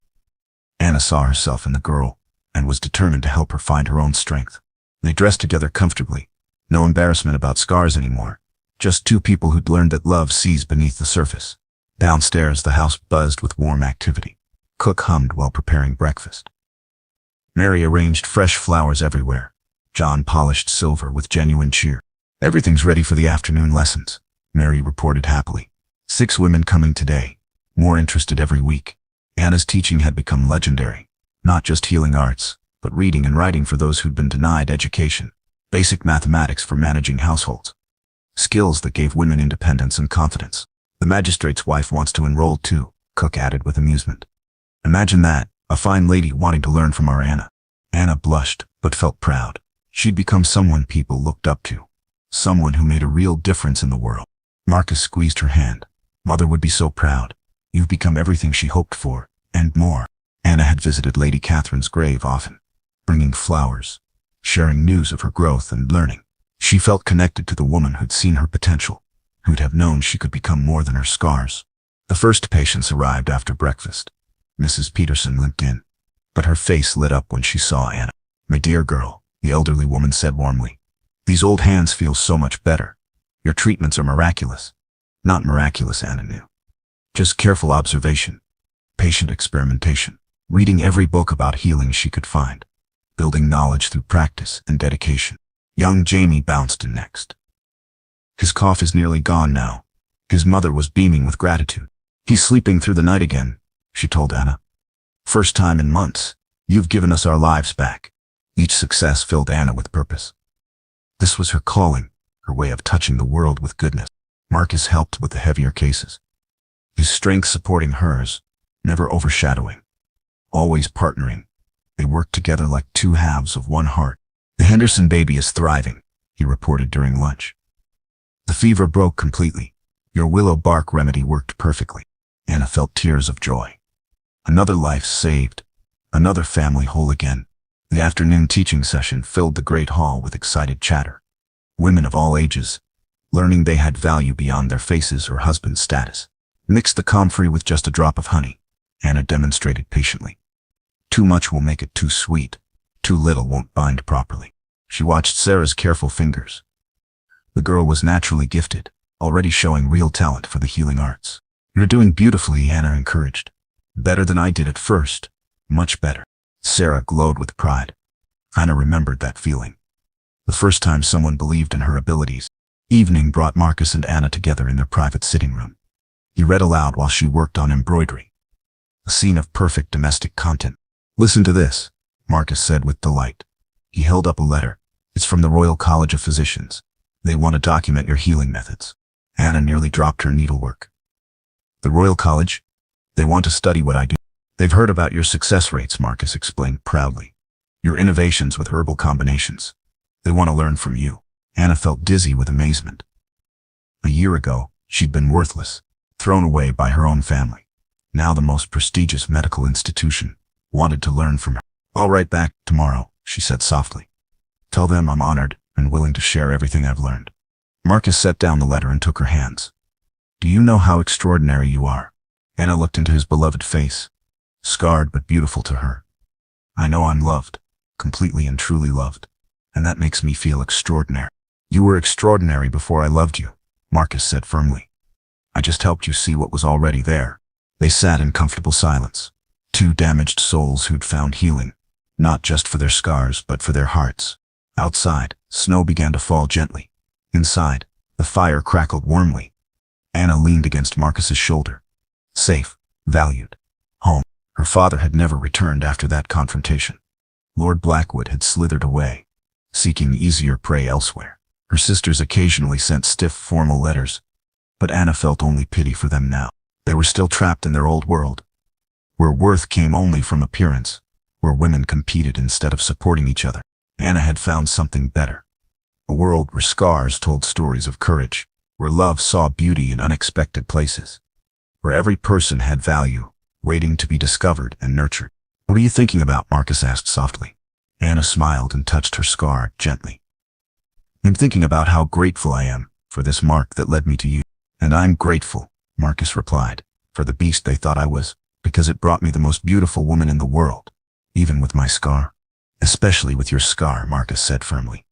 Anna saw herself in the girl and was determined to help her find her own strength. They dressed together comfortably, no embarrassment about scars anymore, just two people who'd learned that love sees beneath the surface. Downstairs, the house buzzed with warm activity. Cook hummed while preparing breakfast. Mary arranged fresh flowers everywhere. John polished silver with genuine cheer. Everything's ready for the afternoon lessons, Mary reported happily. 6 women coming today, more interested every week. Anna's teaching had become legendary, not just healing arts, but reading and writing for those who'd been denied education, basic mathematics for managing households. Skills that gave women independence and confidence. The magistrate's wife wants to enroll too, Cook added with amusement. Imagine that, a fine lady wanting to learn from our Anna. Anna blushed, but felt proud. She'd become someone people looked up to. Someone who made a real difference in the world. Marcus squeezed her hand. Mother would be so proud. You've become everything she hoped for, and more. Anna had visited Lady Catherine's grave often, bringing flowers, sharing news of her growth and learning. She felt connected to the woman who'd seen her potential, who'd have known she could become more than her scars. The first patients arrived after breakfast. Mrs. Peterson limped in, but her face lit up when she saw Anna. My dear girl, the elderly woman said warmly. These old hands feel so much better. Your treatments are miraculous. Not miraculous, Anna knew. Just careful observation, patient experimentation, reading every book about healing she could find, building knowledge through practice and dedication. Young Jamie bounced in next. His cough is nearly gone now. His mother was beaming with gratitude. He's sleeping through the night again, she told Anna. First time in months. You've given us our lives back. Each success filled Anna with purpose. This was her calling, her way of touching the world with goodness. Marcus helped with the heavier cases, his strength supporting hers, never overshadowing, always partnering. They worked together like two halves of one heart. The Henderson baby is thriving, he reported during lunch. The fever broke completely. Your willow bark remedy worked perfectly. Anna felt tears of joy. Another life saved, another family whole again. The afternoon teaching session filled the great hall with excited chatter. Women of all ages, learning they had value beyond their faces or husband's status. Mix the comfrey with just a drop of honey, Anna demonstrated patiently. Too much will make it too sweet. Too little won't bind properly. She watched Sarah's careful fingers. The girl was naturally gifted, already showing real talent for the healing arts. You're doing beautifully, Anna encouraged. Better than I did at first. Much better. Sarah glowed with pride. Anna remembered that feeling. The first time someone believed in her abilities. Evening brought Marcus and Anna together in their private sitting room. He read aloud while she worked on embroidery. A scene of perfect domestic content. Listen to this, Marcus said with delight. He held up a letter. It's from the Royal College of Physicians. They want to document your healing methods. Anna nearly dropped her needlework. The Royal College? They want to study what I do. They've heard about your success rates, Marcus explained proudly. Your innovations with herbal combinations. They want to learn from you. Anna felt dizzy with amazement. A year ago, she'd been worthless, thrown away by her own family. Now the most prestigious medical institution wanted to learn from her. I'll write back tomorrow, she said softly. Tell them I'm honored and willing to share everything I've learned. Marcus set down the letter and took her hands. Do you know how extraordinary you are? Anna looked into his beloved face, scarred but beautiful to her. I know I'm loved, completely and truly loved, and that makes me feel extraordinary. You were extraordinary before I loved you, Marcus said firmly. I just helped you see what was already there. They sat in comfortable silence, two damaged souls who'd found healing, not just for their scars but for their hearts. Outside, snow began to fall gently. Inside, the fire crackled warmly. Anna leaned against Marcus's shoulder. Safe, valued, home. Her father had never returned after that confrontation. Lord Blackwood had slithered away, seeking easier prey elsewhere. Her sisters occasionally sent stiff, formal letters, but Anna felt only pity for them now. They were still trapped in their old world, where worth came only from appearance, where women competed instead of supporting each other. Anna had found something better. A world where scars told stories of courage, where love saw beauty in unexpected places, where every person had value, waiting to be discovered and nurtured. What are you thinking about? Marcus asked softly. Anna smiled and touched her scar gently. I'm thinking about how grateful I am for this mark that led me to you. And I'm grateful, Marcus replied, for the beast they thought I was, because it brought me the most beautiful woman in the world, even with my scar. Especially with your scar, Marcus said firmly.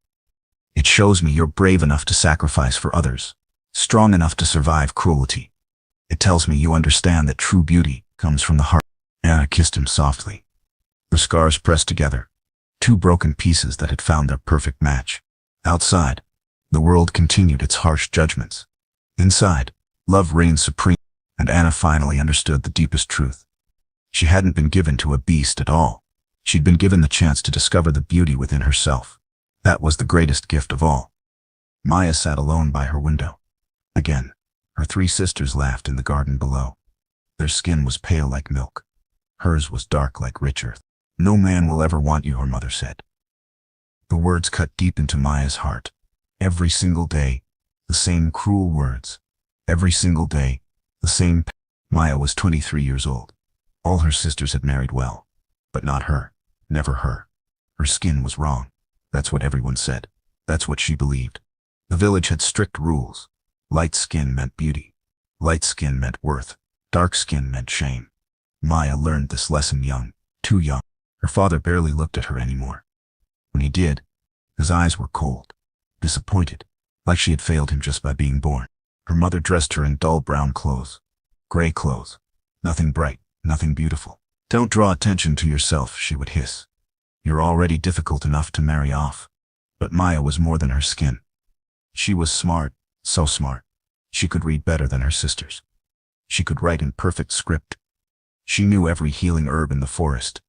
It shows me you're brave enough to sacrifice for others, strong enough to survive cruelty. It tells me you understand that true beauty comes from the heart. Anna kissed him softly. Her scars pressed together, two broken pieces that had found their perfect match. Outside, the world continued its harsh judgments. Inside, love reigned supreme, and Anna finally understood the deepest truth. She hadn't been given to a beast at all. She'd been given the chance to discover the beauty within herself. That was the greatest gift of all. Maya sat alone by her window. Again, her three sisters laughed in the garden below. Their skin was pale like milk. Hers was dark like rich earth. No man will ever want you, her mother said. The words cut deep into Maya's heart. Every single day, the same cruel words. Every single day, the same. Maya was 23 years old. All her sisters had married well. But not her. Never her. Her skin was wrong. That's what everyone said. That's what she believed. The village had strict rules. Light skin meant beauty. Light skin meant worth. Dark skin meant shame. Maya learned this lesson young, too young. Her father barely looked at her anymore. When he did, his eyes were cold, disappointed, like she had failed him just by being born. Her mother dressed her in dull brown clothes. Gray clothes. Nothing bright, nothing beautiful. Don't draw attention to yourself, she would hiss. You're already difficult enough to marry off. But Maya was more than her skin. She was smart, so smart. She could read better than her sisters. She could write in perfect script. She knew every healing herb in the forest.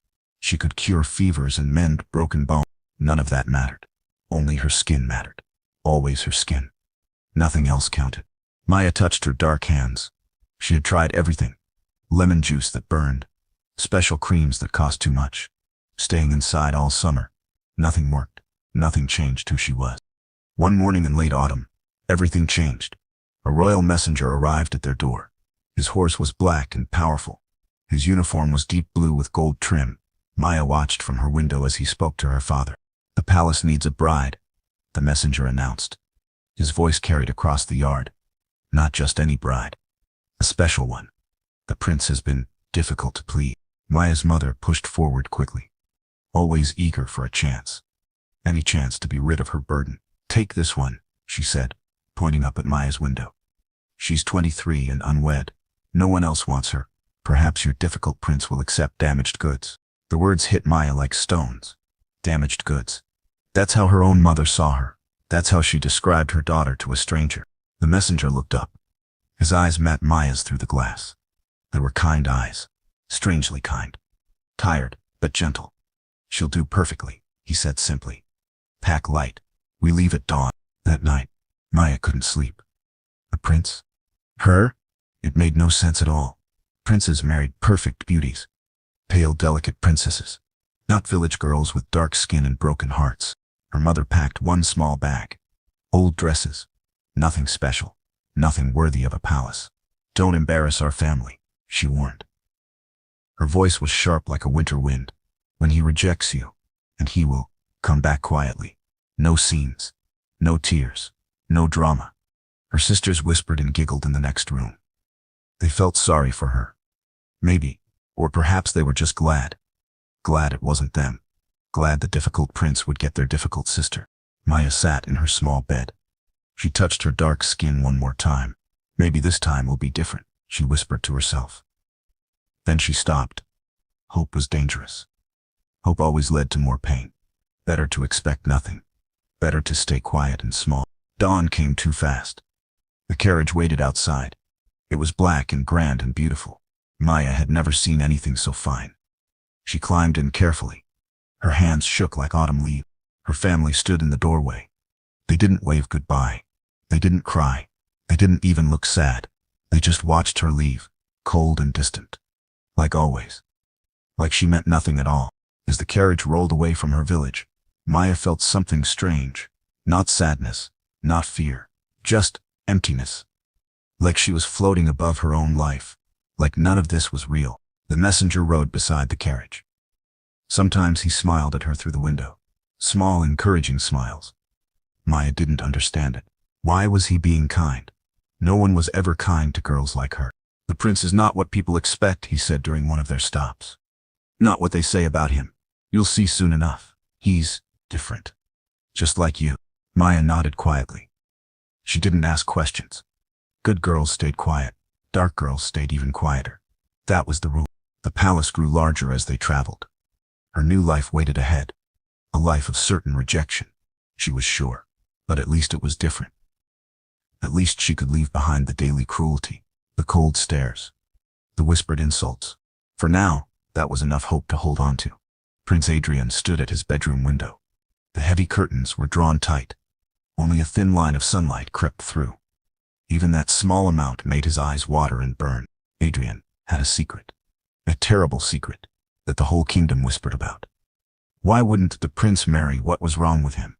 She could cure fevers and mend broken bones. None of that mattered. Only her skin mattered. Always her skin. Nothing else counted. Maya touched her dark hands. She had tried everything. Lemon juice that burned. Special creams that cost too much. Staying inside all summer. Nothing worked. Nothing changed who she was. One morning in late autumn, everything changed. A royal messenger arrived at their door. His horse was black and powerful. His uniform was deep blue with gold trim. Maya watched from her window as he spoke to her father. The palace needs a bride, the messenger announced. His voice carried across the yard. Not just any bride. A special one. The prince has been difficult to please. Maya's mother pushed forward quickly, always eager for a chance. Any chance to be rid of her burden. Take this one, she said, pointing up at Maya's window. She's 23 and unwed. No one else wants her. Perhaps your difficult prince will accept damaged goods. The words hit Maya like stones. Damaged goods. That's how her own mother saw her. That's how she described her daughter to a stranger. The messenger looked up. His eyes met Maya's through the glass. They were kind eyes. Strangely kind. Tired, but gentle. She'll do perfectly, he said simply. Pack light. We leave at dawn. That night, Maya couldn't sleep. A prince? Her? It made no sense at all. Princes married perfect beauties. Pale, delicate princesses. Not village girls with dark skin and broken hearts. Her mother packed one small bag. Old dresses. Nothing special. Nothing worthy of a palace. Don't embarrass our family, she warned. Her voice was sharp like a winter wind. When he rejects you, and he will, come back quietly. No scenes. No tears. No drama. Her sisters whispered and giggled in the next room. They felt sorry for her. Maybe, or perhaps they were just glad. Glad it wasn't them. Glad the difficult prince would get their difficult sister. Maya sat in her small bed. She touched her dark skin one more time. Maybe this time will be different, she whispered to herself. Then she stopped. Hope was dangerous. Hope always led to more pain. Better to expect nothing. Better to stay quiet and small. Dawn came too fast. The carriage waited outside. It was black and grand and beautiful. Maya had never seen anything so fine. She climbed in carefully. Her hands shook like autumn leaves. Her family stood in the doorway. They didn't wave goodbye. They didn't cry. They didn't even look sad. They just watched her leave, cold and distant. Like always. Like she meant nothing at all. As the carriage rolled away from her village, Maya felt something strange. Not sadness, not fear, just emptiness. Like she was floating above her own life. Like none of this was real. The messenger rode beside the carriage. Sometimes he smiled at her through the window. Small, encouraging smiles. Maya didn't understand it. Why was he being kind? No one was ever kind to girls like her. The prince is not what people expect, he said during one of their stops. Not what they say about him. You'll see soon enough. He's different. Just like you. Maya nodded quietly. She didn't ask questions. Good girls stayed quiet. Dark girls stayed even quieter. That was the rule. The palace grew larger as they traveled. Her new life waited ahead. A life of certain rejection. She was sure. But at least it was different. At least she could leave behind the daily cruelty, the cold stares, the whispered insults. For now, that was enough hope to hold on to. Prince Adrian stood at his bedroom window. The heavy curtains were drawn tight. Only a thin line of sunlight crept through. Even that small amount made his eyes water and burn. Adrian had a secret. A terrible secret that the whole kingdom whispered about. Why wouldn't the prince marry? What was wrong with him?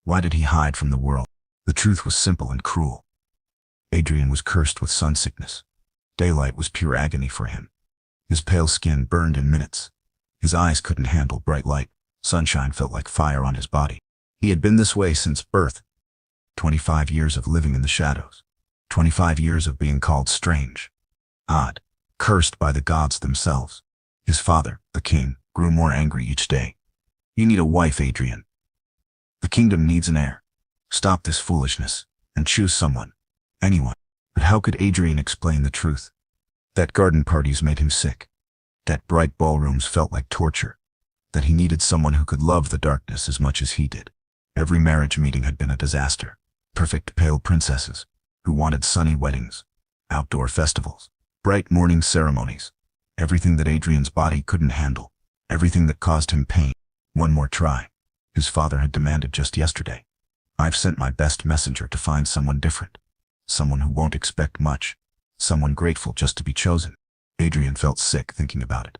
Why did he hide from the world? The truth was simple and cruel. Adrian was cursed with sun sickness. Daylight was pure agony for him. His pale skin burned in minutes. His eyes couldn't handle bright light. Sunshine felt like fire on his body. He had been this way since birth. 25 years of living in the shadows. 25 years of being called strange, odd, cursed by the gods themselves. His father, the king, grew more angry each day. You need a wife, Adrian. The kingdom needs an heir. Stop this foolishness and choose someone. Anyone. But how could Adrian explain the truth? That garden parties made him sick. That bright ballrooms felt like torture. That he needed someone who could love the darkness as much as he did. Every marriage meeting had been a disaster. Perfect pale princesses who wanted sunny weddings, outdoor festivals, bright morning ceremonies. Everything that Adrian's body couldn't handle. Everything that caused him pain. One more try. His father had demanded just yesterday. I've sent my best messenger to find someone different. Someone who won't expect much. Someone grateful just to be chosen. Adrian felt sick thinking about it.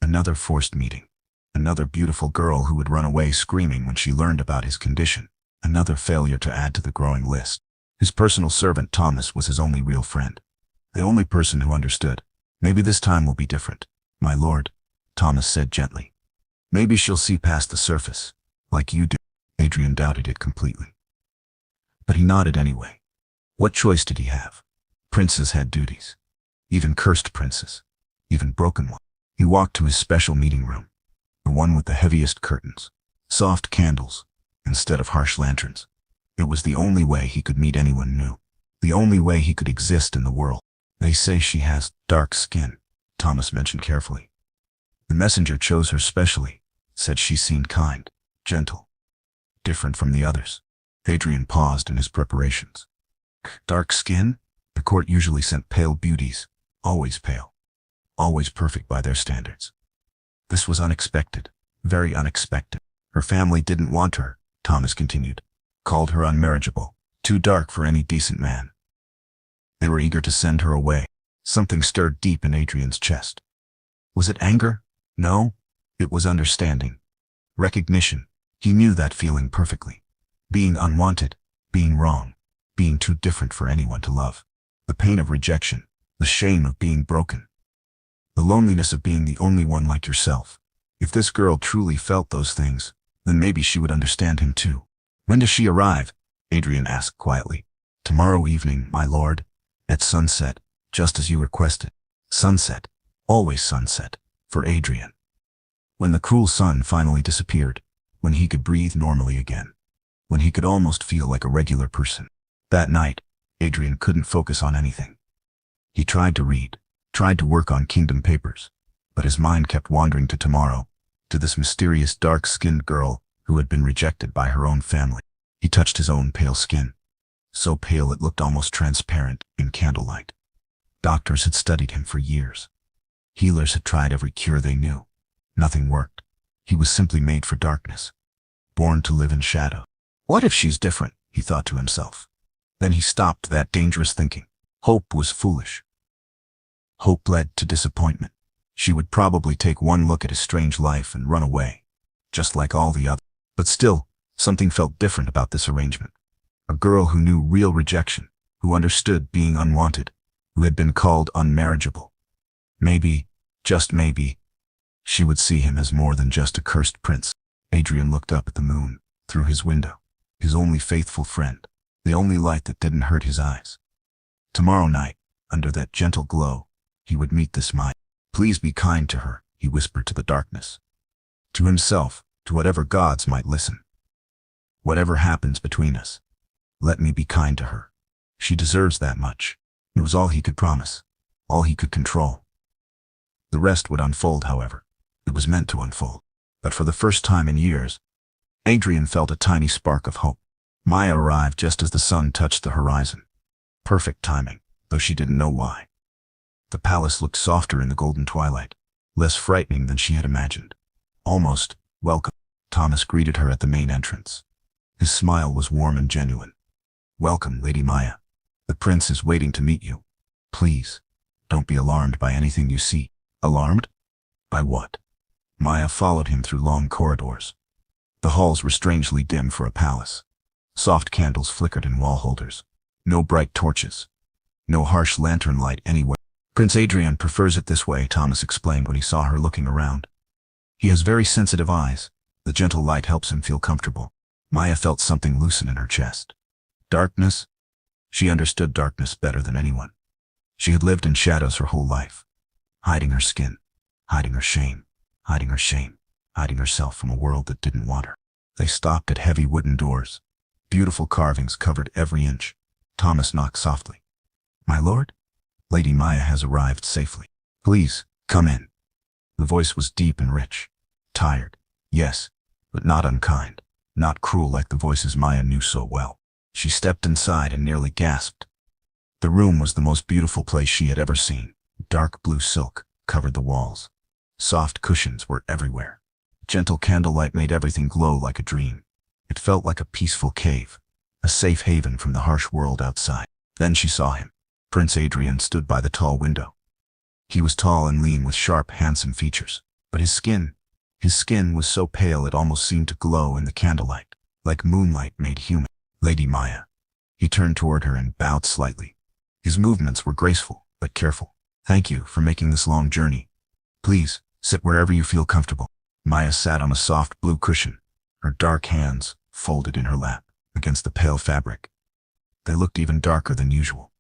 Another forced meeting. Another beautiful girl who would run away screaming when she learned about his condition. Another failure to add to the growing list. His personal servant Thomas was his only real friend. The only person who understood. Maybe this time will be different, my lord, Thomas said gently. Maybe she'll see past the surface, like you do. Adrian doubted it completely. But he nodded anyway. What choice did he have? Princes had duties. Even cursed princes. Even broken ones. He walked to his special meeting room. The one with the heaviest curtains. Soft candles, instead of harsh lanterns. It was the only way he could meet anyone new. The only way he could exist in the world. They say she has dark skin, Thomas mentioned carefully. The messenger chose her specially, said she seemed kind, gentle, different from the others. Adrian paused in his preparations. Dark skin? The court usually sent pale beauties, always pale, always perfect by their standards. This was unexpected, very unexpected. Her family didn't want her, Thomas continued, called her unmarriageable, too dark for any decent man. They were eager to send her away. Something stirred deep in Adrian's chest. Was it anger? No, it was understanding. Recognition. He knew that feeling perfectly. Being unwanted, being wrong, being too different for anyone to love. The pain of rejection, the shame of being broken. The loneliness of being the only one like yourself. If this girl truly felt those things, then maybe she would understand him too. When does she arrive? Adrian asked quietly. Tomorrow evening, my lord. At sunset, just as you requested. Sunset. Always sunset. For Adrian. When the cruel sun finally disappeared. When he could breathe normally again. When he could almost feel like a regular person. That night, Adrian couldn't focus on anything. He tried to read, tried to work on kingdom papers, but his mind kept wandering to tomorrow, to this mysterious dark-skinned girl who had been rejected by her own family. He touched his own pale skin. So pale it looked almost transparent in candlelight. Doctors had studied him for years. Healers had tried every cure they knew. Nothing worked. He was simply made for darkness. Born to live in shadow. What if she's different? He thought to himself. Then he stopped that dangerous thinking. Hope was foolish. Hope led to disappointment. She would probably take one look at his strange life and run away, just like all the others. But still, something felt different about this arrangement. A girl who knew real rejection, who understood being unwanted, who had been called unmarriageable. Maybe, just maybe, She would see him as more than just a cursed prince. Adrian looked up at the moon, through his window, his only faithful friend, the only light that didn't hurt his eyes. Tomorrow night, under that gentle glow, he would meet this Maya. Please be kind to her, he whispered to the darkness. To himself, to whatever gods might listen. Whatever happens between us, let me be kind to her. She deserves that much. It was all he could promise, all he could control. The rest would unfold, however. It was meant to unfold. But for the first time in years, Adrian felt a tiny spark of hope. Maya arrived just as the sun touched the horizon. Perfect timing, though she didn't know why. The palace looked softer in the golden twilight, less frightening than she had imagined. Almost welcome. Thomas greeted her at the main entrance. His smile was warm and genuine. Welcome, Lady Maya. The prince is waiting to meet you. Please, don't be alarmed by anything you see. Alarmed? By what? Maya followed him through long corridors. The halls were strangely dim for a palace. Soft candles flickered in wall holders. No bright torches. No harsh lantern light anywhere. Prince Adrian prefers it this way, Thomas explained when he saw her looking around. He has very sensitive eyes. The gentle light helps him feel comfortable. Maya felt something loosen in her chest. Darkness? She understood darkness better than anyone. She had lived in shadows her whole life, hiding her skin, hiding her shame, hiding her shame, hiding herself from a world that didn't want her. They stopped at heavy wooden doors. Beautiful carvings covered every inch. Thomas knocked softly. My lord? Lady Maya has arrived safely. Please, come in. The voice was deep and rich. Tired, yes, but not unkind, not cruel like the voices Maya knew so well. She stepped inside and nearly gasped. The room was the most beautiful place she had ever seen. Dark blue silk covered the walls. Soft cushions were everywhere. Gentle candlelight made everything glow like a dream. It felt like a peaceful cave, a safe haven from the harsh world outside. Then she saw him. Prince Adrian stood by the tall window. He was tall and lean with sharp, handsome features, but his skin was so pale it almost seemed to glow in the candlelight, like moonlight made human. Lady Maya. He turned toward her and bowed slightly. His movements were graceful, but careful. Thank you for making this long journey. Please, sit wherever you feel comfortable. Maya sat on a soft blue cushion, her dark hands folded in her lap against the pale fabric. They looked even darker than usual.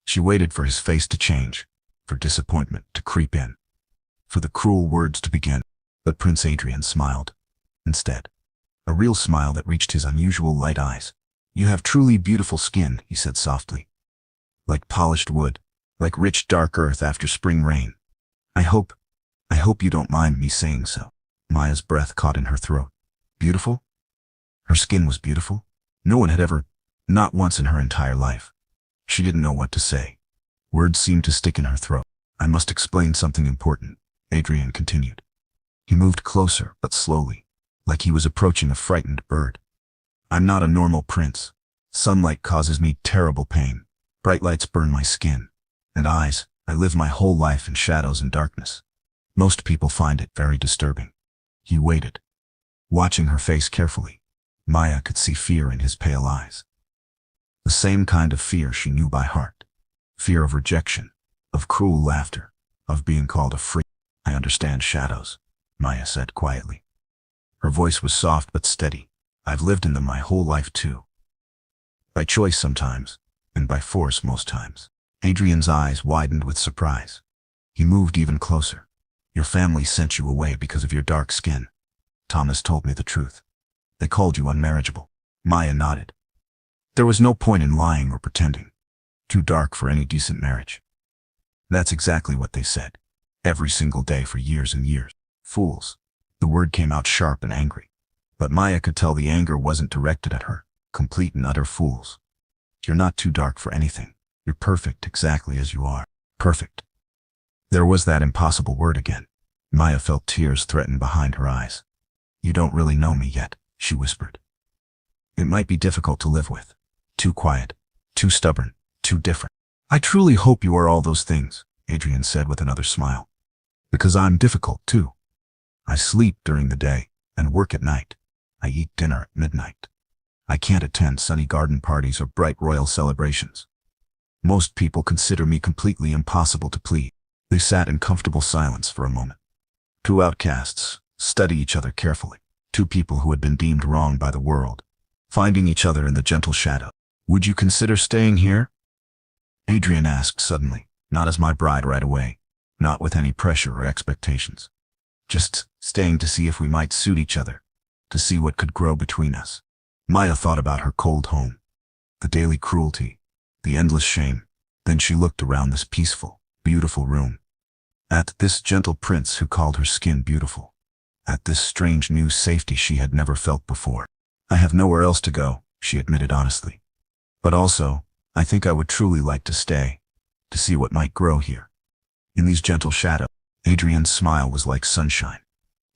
She waited for his face to change, for disappointment to creep in, for the cruel words to begin. But Prince Adrian smiled. Instead, a real smile that reached his unusual light eyes. You have truly beautiful skin, he said softly. Like polished wood, like rich dark earth after spring rain. I hope you don't mind me saying so. Maya's breath caught in her throat. Beautiful? Her skin was beautiful. No one had ever, not once in her entire life. She didn't know what to say. Words seemed to stick in her throat. I must explain something important, Adrian continued. He moved closer, but slowly, like he was approaching a frightened bird. I'm not a normal prince. Sunlight causes me terrible pain. Bright lights burn my skin. And I live my whole life in shadows and darkness. Most people find it very disturbing. He waited, watching her face carefully. Maya could see fear in his pale eyes. The same kind of fear she knew by heart. Fear of rejection, of cruel laughter, of being called a freak. I understand shadows, Maya said quietly. Her voice was soft but steady. I've lived in them my whole life too. By choice sometimes, and by force most times. Adrian's eyes widened with surprise. He moved even closer. Your family sent you away because of your dark skin. Thomas told me the truth. They called you unmarriageable. Maya nodded. There was no point in lying or pretending. Too dark for any decent marriage. That's exactly what they said. Every single day for years and years. Fools. The word came out sharp and angry. But Maya could tell the anger wasn't directed at her. Complete and utter fools. You're not too dark for anything. You're perfect exactly as you are. Perfect. There was that impossible word again. Maya felt tears threaten behind her eyes. You don't really know me yet, she whispered. It might be difficult to live with. Too quiet, too stubborn, too different. I truly hope you are all those things, Adrian said with another smile. Because I'm difficult too. I sleep during the day and work at night. I eat dinner at midnight. I can't attend sunny garden parties or bright royal celebrations. Most people consider me completely impossible to please. They sat in comfortable silence for a moment. Two outcasts study each other carefully. Two people who had been deemed wrong by the world, finding each other in the gentle shadow. Would you consider staying here? Adrian asked suddenly, not as my bride right away, not with any pressure or expectations. Just staying to see if we might suit each other, to see what could grow between us. Maya thought about her cold home, the daily cruelty, the endless shame. Then she looked around this peaceful, beautiful room. At this gentle prince who called her skin beautiful. At this strange new safety she had never felt before. I have nowhere else to go, she admitted honestly. But also, I think I would truly like to stay, to see what might grow here. In these gentle shadows, Adrian's smile was like sunshine.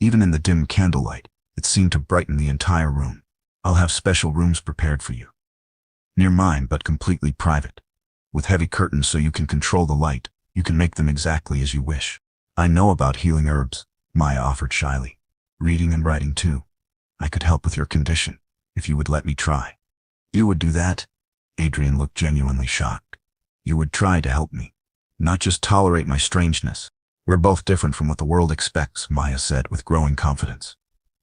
Even in the dim candlelight, it seemed to brighten the entire room. I'll have special rooms prepared for you. Near mine, but completely private. With heavy curtains so you can control the light, you can make them exactly as you wish. I know about healing herbs, Maya offered shyly. Reading and writing too. I could help with your condition, if you would let me try. You would do that? Adrian looked genuinely shocked. You would try to help me, not just tolerate my strangeness. We're both different from what the world expects, Maya said with growing confidence.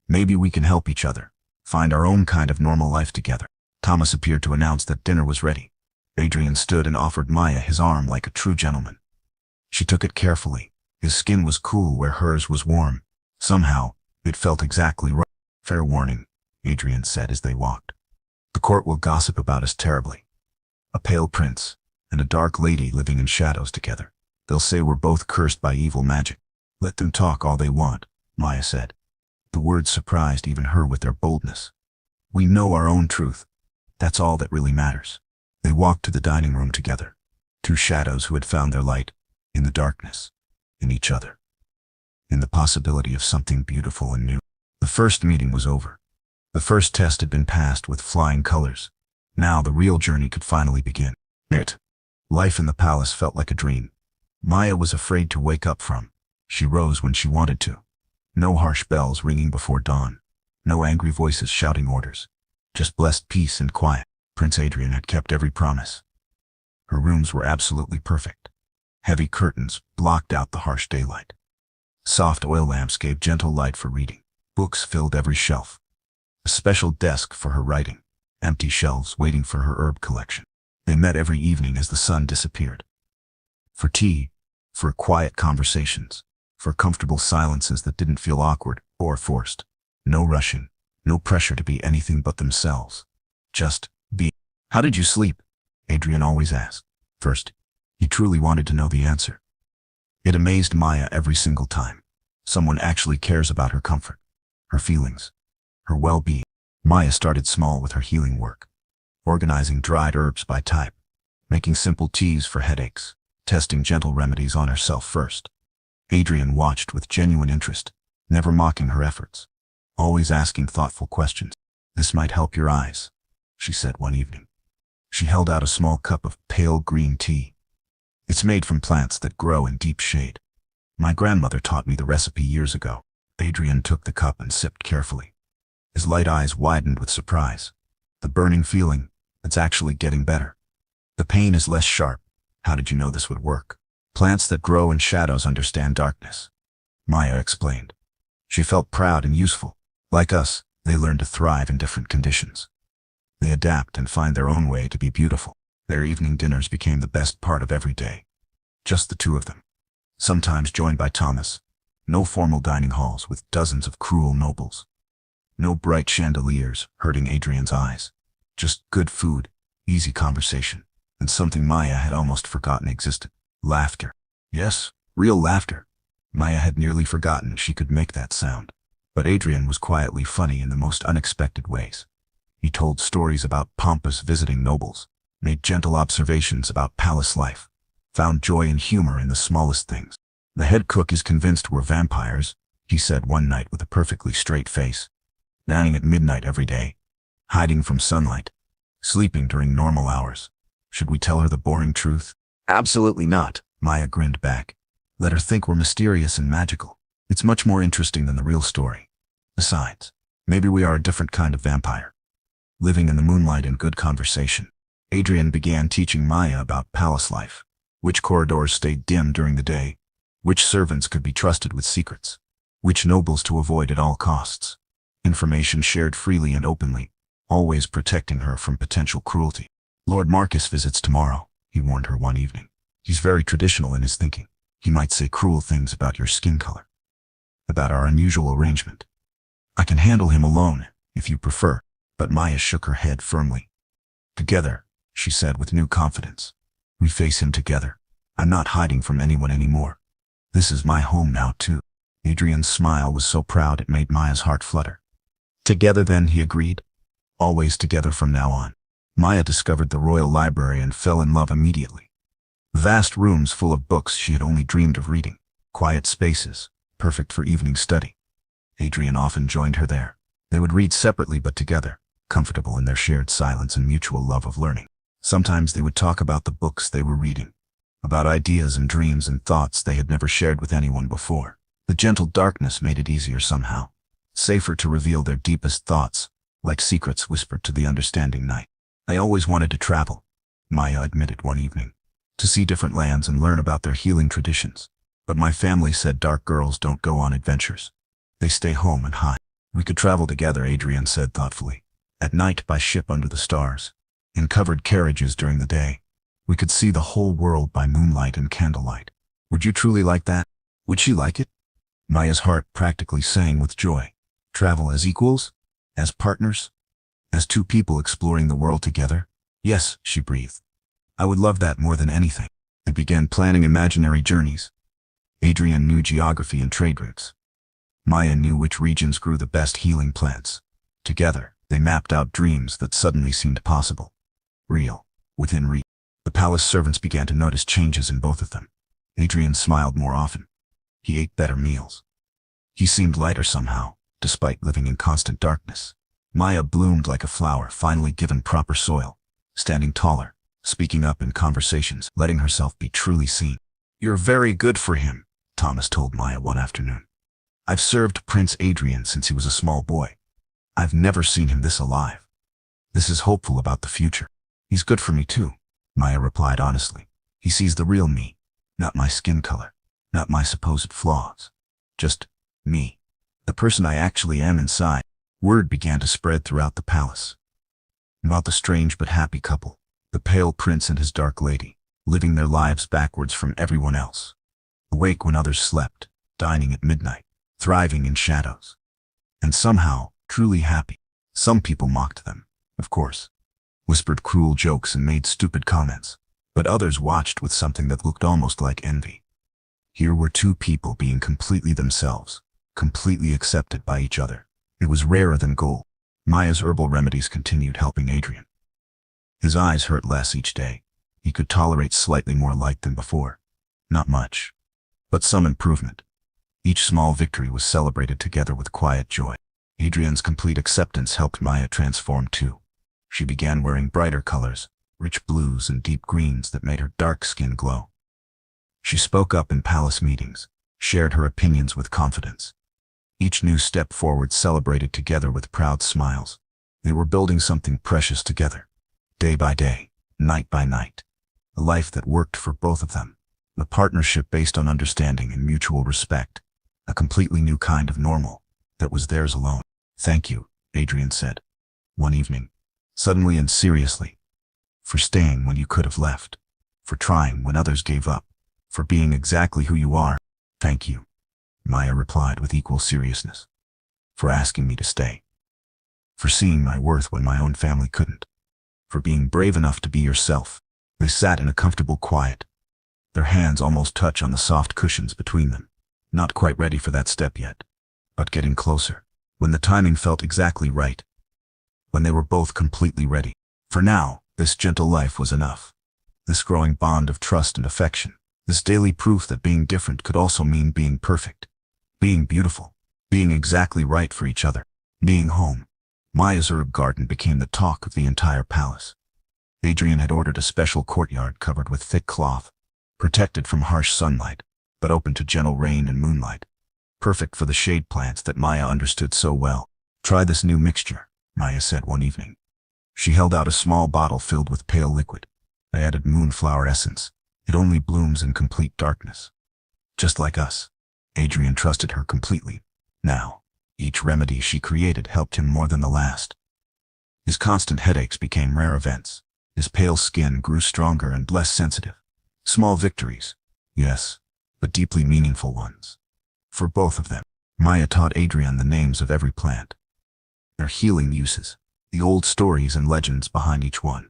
Maybe we can help each other, find our own kind of normal life together. Thomas appeared to announce that dinner was ready. Adrian stood and offered Maya his arm like a true gentleman. She took it carefully. His skin was cool where hers was warm. Somehow, it felt exactly right. Fair warning, Adrian said as they walked. The court will gossip about us terribly. A pale prince and a dark lady living in shadows together. They'll say we're both cursed by evil magic. Let them talk all they want, Maya said. The words surprised even her with their boldness. We know our own truth. That's all that really matters. They walked to the dining room together. Two shadows who had found their light, in the darkness, in each other, in the possibility of something beautiful and new. The first meeting was over. The first test had been passed with flying colors. Now the real journey could finally begin. Life in the palace felt like a dream. Maya was afraid to wake up from. She rose when she wanted to. No harsh bells ringing before dawn. No angry voices shouting orders. Just blessed peace and quiet. Prince Adrian had kept every promise. Her rooms were absolutely perfect. Heavy curtains blocked out the harsh daylight. Soft oil lamps gave gentle light for reading. Books filled every shelf. A special desk for her writing. Empty shelves waiting for her herb collection. They met every evening as the sun disappeared. For tea, for quiet conversations, for comfortable silences that didn't feel awkward or forced. No rushing, no pressure to be anything but themselves. Just be. How did you sleep? Adrian always asked. First, he truly wanted to know the answer. It amazed Maya every single time. Someone actually cares about her comfort, her feelings, her well-being. Maya started small with her healing work, organizing dried herbs by type, making simple teas for headaches, testing gentle remedies on herself first. Adrian watched with genuine interest, never mocking her efforts, always asking thoughtful questions. This might help your eyes, she said one evening. She held out a small cup of pale green tea. It's made from plants that grow in deep shade. My grandmother taught me the recipe years ago. Adrian took the cup and sipped carefully. His light eyes widened with surprise. The burning feeling, it's actually getting better. The pain is less sharp. How did you know this would work? Plants that grow in shadows understand darkness, Maya explained. She felt proud and useful. Like us, they learn to thrive in different conditions. They adapt and find their own way to be beautiful. Their evening dinners became the best part of every day. Just the two of them. Sometimes joined by Thomas. No formal dining halls with dozens of cruel nobles. No bright chandeliers hurting Adrian's eyes. Just good food, easy conversation, and something Maya had almost forgotten existed. Laughter. Yes, real laughter. Maya had nearly forgotten she could make that sound. But Adrian was quietly funny in the most unexpected ways. He told stories about pompous visiting nobles, made gentle observations about palace life, found joy and humor in the smallest things. The head cook is convinced we're vampires, he said one night with a perfectly straight face. Dining at midnight every day, hiding from sunlight, sleeping during normal hours. Should we tell her the boring truth? Absolutely not, Maya grinned back. Let her think we're mysterious and magical. It's much more interesting than the real story. Besides, maybe we are a different kind of vampire, living in the moonlight and good conversation. Adrian began teaching Maya about palace life, which corridors stayed dim during the day, which servants could be trusted with secrets, which nobles to avoid at all costs. Information shared freely and openly, always protecting her from potential cruelty. Lord Marcus visits tomorrow, he warned her one evening. He's very traditional in his thinking. He might say cruel things about your skin color, about our unusual arrangement. I can handle him alone, if you prefer, but Maya shook her head firmly. Together, she said with new confidence. We face him together. I'm not hiding from anyone anymore. This is my home now, too. Adrian's smile was so proud it made Maya's heart flutter. Together then, he agreed. Always together from now on. Maya discovered the royal library and fell in love immediately. Vast rooms full of books she had only dreamed of reading. Quiet spaces, perfect for evening study. Adrian often joined her there. They would read separately but together, comfortable in their shared silence and mutual love of learning. Sometimes they would talk about the books they were reading, about ideas and dreams and thoughts they had never shared with anyone before. The gentle darkness made it easier somehow, safer to reveal their deepest thoughts, like secrets whispered to the understanding night. I always wanted to travel, Maya admitted one evening, to see different lands and learn about their healing traditions. But my family said dark girls don't go on adventures. They stay home and hide. We could travel together, Adrian said thoughtfully. At night by ship under the stars. In covered carriages during the day. We could see the whole world by moonlight and candlelight. Would you truly like that? Would she like it? Maya's heart practically sang with joy. Travel as equals? As partners? As two people exploring the world together? Yes, she breathed. I would love that more than anything. They began planning imaginary journeys. Adrian knew geography and trade routes. Maya knew which regions grew the best healing plants. Together, they mapped out dreams that suddenly seemed possible. Real, within reach. The palace servants began to notice changes in both of them. Adrian smiled more often. He ate better meals. He seemed lighter somehow, despite living in constant darkness. Maya bloomed like a flower finally given proper soil, standing taller, speaking up in conversations, letting herself be truly seen. You're very good for him, Thomas told Maya one afternoon. I've served Prince Adrian since he was a small boy. I've never seen him this alive. This is hopeful about the future. He's good for me too, Maya replied honestly. He sees the real me, not my skin color, not my supposed flaws. Just me, the person I actually am inside. Word began to spread throughout the palace about the strange but happy couple, the pale prince and his dark lady, living their lives backwards from everyone else. Awake when others slept, dining at midnight, thriving in shadows. And somehow, truly happy. Some people mocked them, of course, whispered cruel jokes and made stupid comments, but others watched with something that looked almost like envy. Here were two people being completely themselves, completely accepted by each other. It was rarer than gold. Maya's herbal remedies continued helping Adrian. His eyes hurt less each day. He could tolerate slightly more light than before. Not much, but some improvement. Each small victory was celebrated together with quiet joy. Adrian's complete acceptance helped Maya transform too. She began wearing brighter colors, rich blues and deep greens that made her dark skin glow. She spoke up in palace meetings, shared her opinions with confidence. Each new step forward celebrated together with proud smiles. They were building something precious together, day by day, night by night. A life that worked for both of them. A partnership based on understanding and mutual respect. A completely new kind of normal that was theirs alone. Thank you, Adrian said, one evening, suddenly and seriously. For staying when you could have left. For trying when others gave up. For being exactly who you are. Thank you, Maya replied with equal seriousness. For asking me to stay. For seeing my worth when my own family couldn't. For being brave enough to be yourself. They sat in a comfortable quiet. Their hands almost touch on the soft cushions between them. Not quite ready for that step yet, but getting closer. When the timing felt exactly right. When they were both completely ready. For now, this gentle life was enough. This growing bond of trust and affection. This daily proof that being different could also mean being perfect. Being beautiful. Being exactly right for each other. Being home. Maya's herb garden became the talk of the entire palace. Adrian had ordered a special courtyard covered with thick cloth, protected from harsh sunlight, but open to gentle rain and moonlight. Perfect for the shade plants that Maya understood so well. Try this new mixture, Maya said one evening. She held out a small bottle filled with pale liquid. I added moonflower essence. It only blooms in complete darkness. Just like us. Adrian trusted her completely, Now, each remedy she created helped him more than the last. His constant headaches became rare events. His pale skin grew stronger and less sensitive. Small victories, yes, but deeply meaningful ones. For both of them, Maya taught Adrian the names of every plant, their healing uses, the old stories and legends behind each one.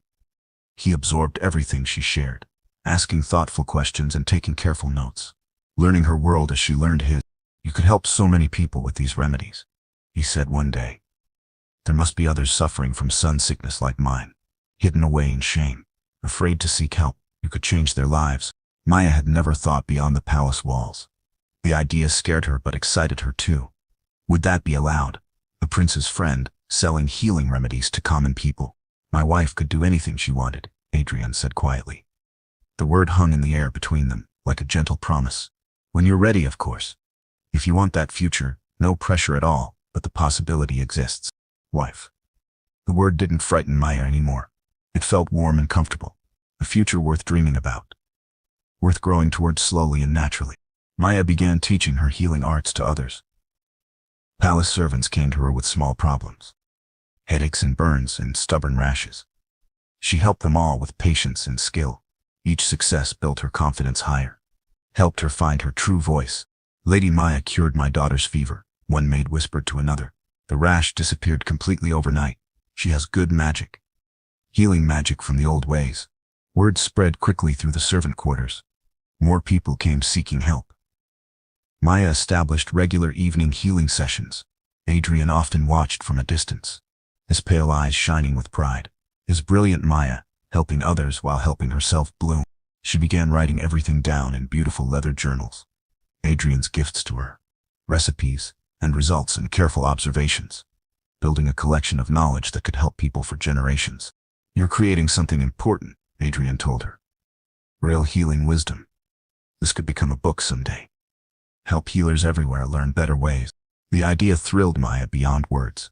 He absorbed everything she shared, asking thoughtful questions and taking careful notes, learning her world as she learned his. You could help so many people with these remedies, he said one day. There must be others suffering from sun sickness like mine, hidden away in shame, afraid to seek help. You could change their lives. Maya had never thought beyond the palace walls. The idea scared her but excited her too. Would that be allowed? The prince's friend, selling healing remedies to common people. My wife could do anything she wanted, Adrian said quietly. The word hung in the air between them, like a gentle promise. When you're ready, of course. If you want that future, no pressure at all, but the possibility exists. Wife. The word didn't frighten Maya anymore. It felt warm and comfortable. A future worth dreaming about. Worth growing towards slowly and naturally. Maya began teaching her healing arts to others. Palace servants came to her with small problems. Headaches and burns and stubborn rashes. She helped them all with patience and skill. Each success built her confidence higher. Helped her find her true voice. Lady Maya cured my daughter's fever, one maid whispered to another. The rash disappeared completely overnight. She has good magic. Healing magic from the old ways. Word spread quickly through the servant quarters. More people came seeking help. Maya established regular evening healing sessions. Adrian often watched from a distance, his pale eyes shining with pride. His brilliant Maya, helping others while helping herself bloom. She began writing everything down in beautiful leather journals. Adrian's gifts to her, recipes, and results and careful observations, building a collection of knowledge that could help people for generations. You're creating something important, Adrian told her. Real healing wisdom. This could become a book someday. Help healers everywhere learn better ways. The idea thrilled Maya beyond words.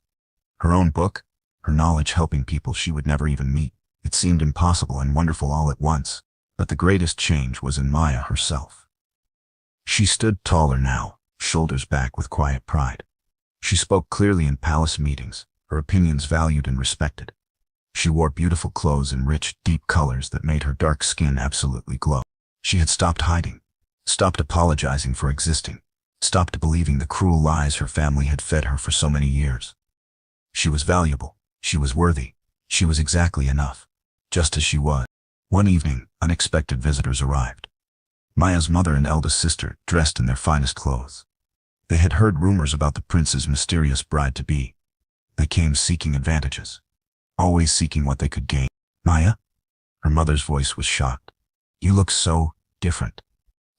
Her own book, her knowledge helping people she would never even meet. It seemed impossible and wonderful all at once, but the greatest change was in Maya herself. She stood taller now, shoulders back with quiet pride. She spoke clearly in palace meetings, her opinions valued and respected. She wore beautiful clothes in rich, deep colors that made her dark skin absolutely glow. She had stopped hiding, stopped apologizing for existing, stopped believing the cruel lies her family had fed her for so many years. She was valuable, she was worthy, she was exactly enough, just as she was. One evening, unexpected visitors arrived. Maya's mother and eldest sister, dressed in their finest clothes. They had heard rumors about the prince's mysterious bride-to-be. They came seeking advantages, always seeking what they could gain. Maya? Her mother's voice was shocked. You look so different,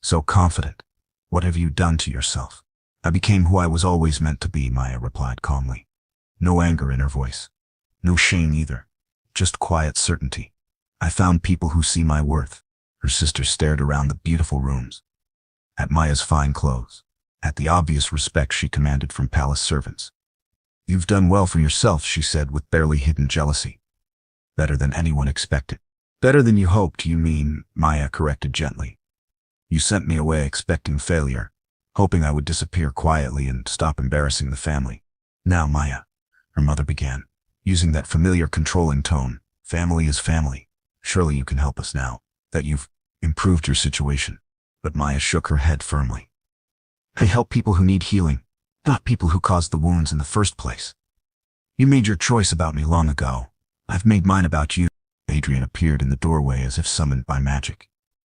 so confident. What have you done to yourself? I became who I was always meant to be, Maya replied calmly. No anger in her voice. No shame either. Just quiet certainty. I found people who see my worth. Her sister stared around the beautiful rooms. At Maya's fine clothes. At the obvious respect she commanded from palace servants. You've done well for yourself, she said with barely hidden jealousy. Better than anyone expected. Better than you hoped, you mean, Maya corrected gently. You sent me away expecting failure, hoping I would disappear quietly and stop embarrassing the family. Now, Maya, her mother began, using that familiar controlling tone. Family is family. Surely you can help us now, that you've improved your situation. But Maya shook her head firmly. I help people who need healing, not people who caused the wounds in the first place. You made your choice about me long ago. I've made mine about you. Adrian appeared in the doorway as if summoned by magic.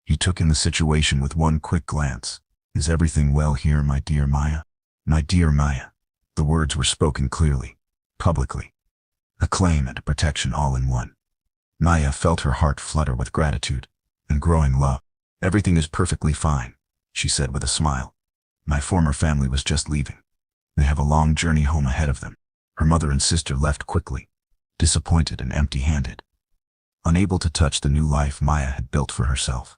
He took in the situation with one quick glance. Is everything well here, my dear Maya? My dear Maya. The words were spoken clearly, publicly. A claim and a protection all in one. Maya felt her heart flutter with gratitude and growing love. Everything is perfectly fine, she said with a smile. My former family was just leaving. They have a long journey home ahead of them. Her mother and sister left quickly, disappointed and empty-handed. Unable to touch the new life Maya had built for herself.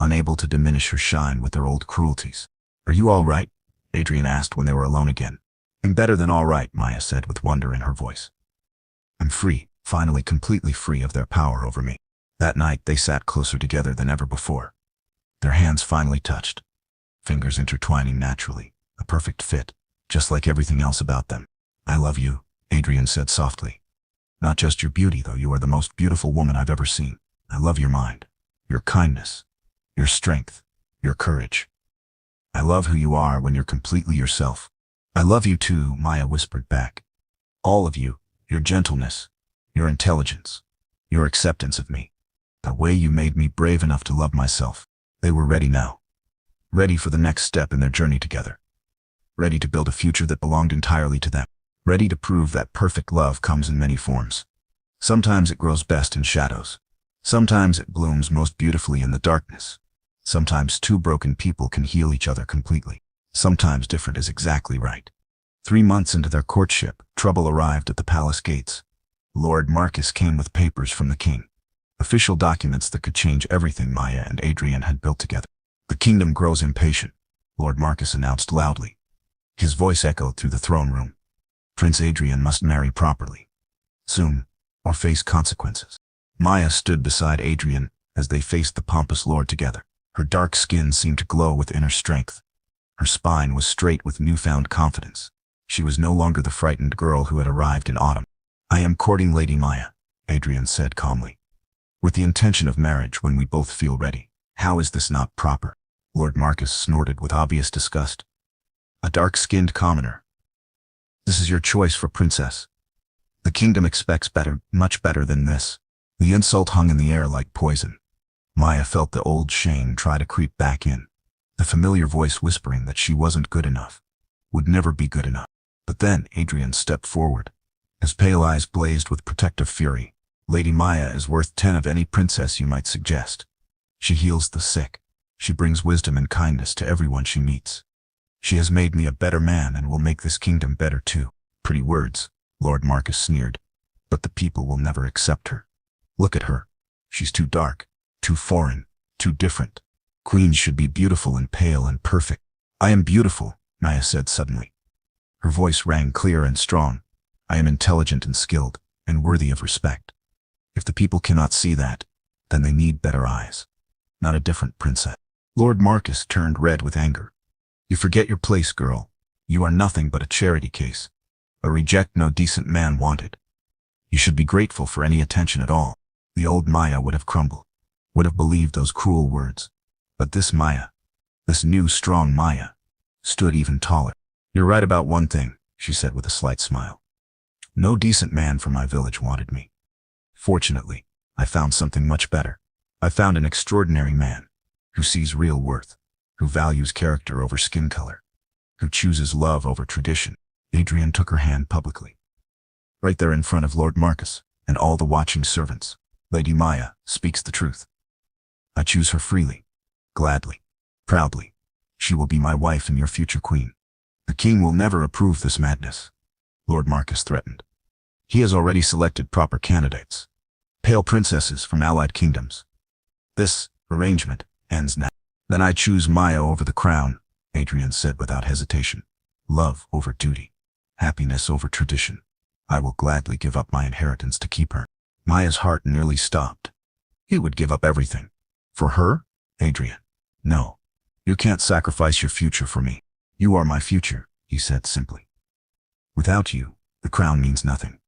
Unable to diminish her shine with their old cruelties. Are you all right? Adrian asked when they were alone again. I'm better than all right, Maya said with wonder in her voice. I'm free, finally completely free of their power over me. That night they sat closer together than ever before. Their hands finally touched, fingers intertwining naturally, a perfect fit. just like everything else about them. I love you, Adrian said softly. Not just your beauty, though you are the most beautiful woman I've ever seen. I love your mind, your kindness, your strength, your courage. I love who you are when you're completely yourself. I love you too, Maya whispered back. All of you, your gentleness, your intelligence, your acceptance of me. The way you made me brave enough to love myself. They were ready now. Ready for the next step in their journey together. Ready to build a future that belonged entirely to them. Ready to prove that perfect love comes in many forms. Sometimes it grows best in shadows. Sometimes it blooms most beautifully in the darkness. Sometimes two broken people can heal each other completely. Sometimes different is exactly right. 3 months into their courtship, trouble arrived at the palace gates. Lord Marcus came with papers from the king. Official documents that could change everything Maya and Adrian had built together. The kingdom grows impatient, Lord Marcus announced loudly. His voice echoed through the throne room. Prince Adrian must marry properly. Soon, or face consequences. Maya stood beside Adrian as they faced the pompous lord together. Her dark skin seemed to glow with inner strength. Her spine was straight with newfound confidence. She was no longer the frightened girl who had arrived in autumn. I am courting Lady Maya, Adrian said calmly, with the intention of marriage when we both feel ready. How is this not proper? Lord Marcus snorted with obvious disgust. A dark-skinned commoner. This is your choice for princess. The kingdom expects better, much better than this. The insult hung in the air like poison. Maya felt the old shame try to creep back in. The familiar voice whispering that she wasn't good enough, would never be good enough. But then Adrian stepped forward. His pale eyes blazed with protective fury. Lady Maya is worth 10 of any princess you might suggest. She heals the sick. She brings wisdom and kindness to everyone she meets. She has made me a better man and will make this kingdom better too. Pretty words, Lord Marcus sneered. But the people will never accept her. Look at her. She's too dark, too foreign, too different. Queens should be beautiful and pale and perfect. I am beautiful, Maya said suddenly. Her voice rang clear and strong. I am intelligent and skilled, and worthy of respect. If the people cannot see that, then they need better eyes. Not a different princess. Lord Marcus turned red with anger. You forget your place, girl. You are nothing but a charity case. A reject no decent man wanted. You should be grateful for any attention at all. The old Maya would have crumbled, would have believed those cruel words. But this Maya, this new strong Maya, stood even taller. You're right about one thing, she said with a slight smile. No decent man from my village wanted me. Fortunately, I found something much better. I found an extraordinary man, who sees real worth, who values character over skin color, who chooses love over tradition. Adrian took her hand publicly. Right there in front of Lord Marcus and all the watching servants. Lady Maya speaks the truth. I choose her freely, gladly, proudly. She will be my wife and your future queen. The king will never approve this madness, Lord Marcus threatened. He has already selected proper candidates, pale princesses from allied kingdoms. This arrangement ends now. Then I choose Maya over the crown, Adrian said without hesitation. Love over duty, happiness over tradition. I will gladly give up my inheritance to keep her. Maya's heart nearly stopped. He would give up everything. For her? Adrian. No. You can't sacrifice your future for me. You are my future, he said simply. Without you, the crown means nothing.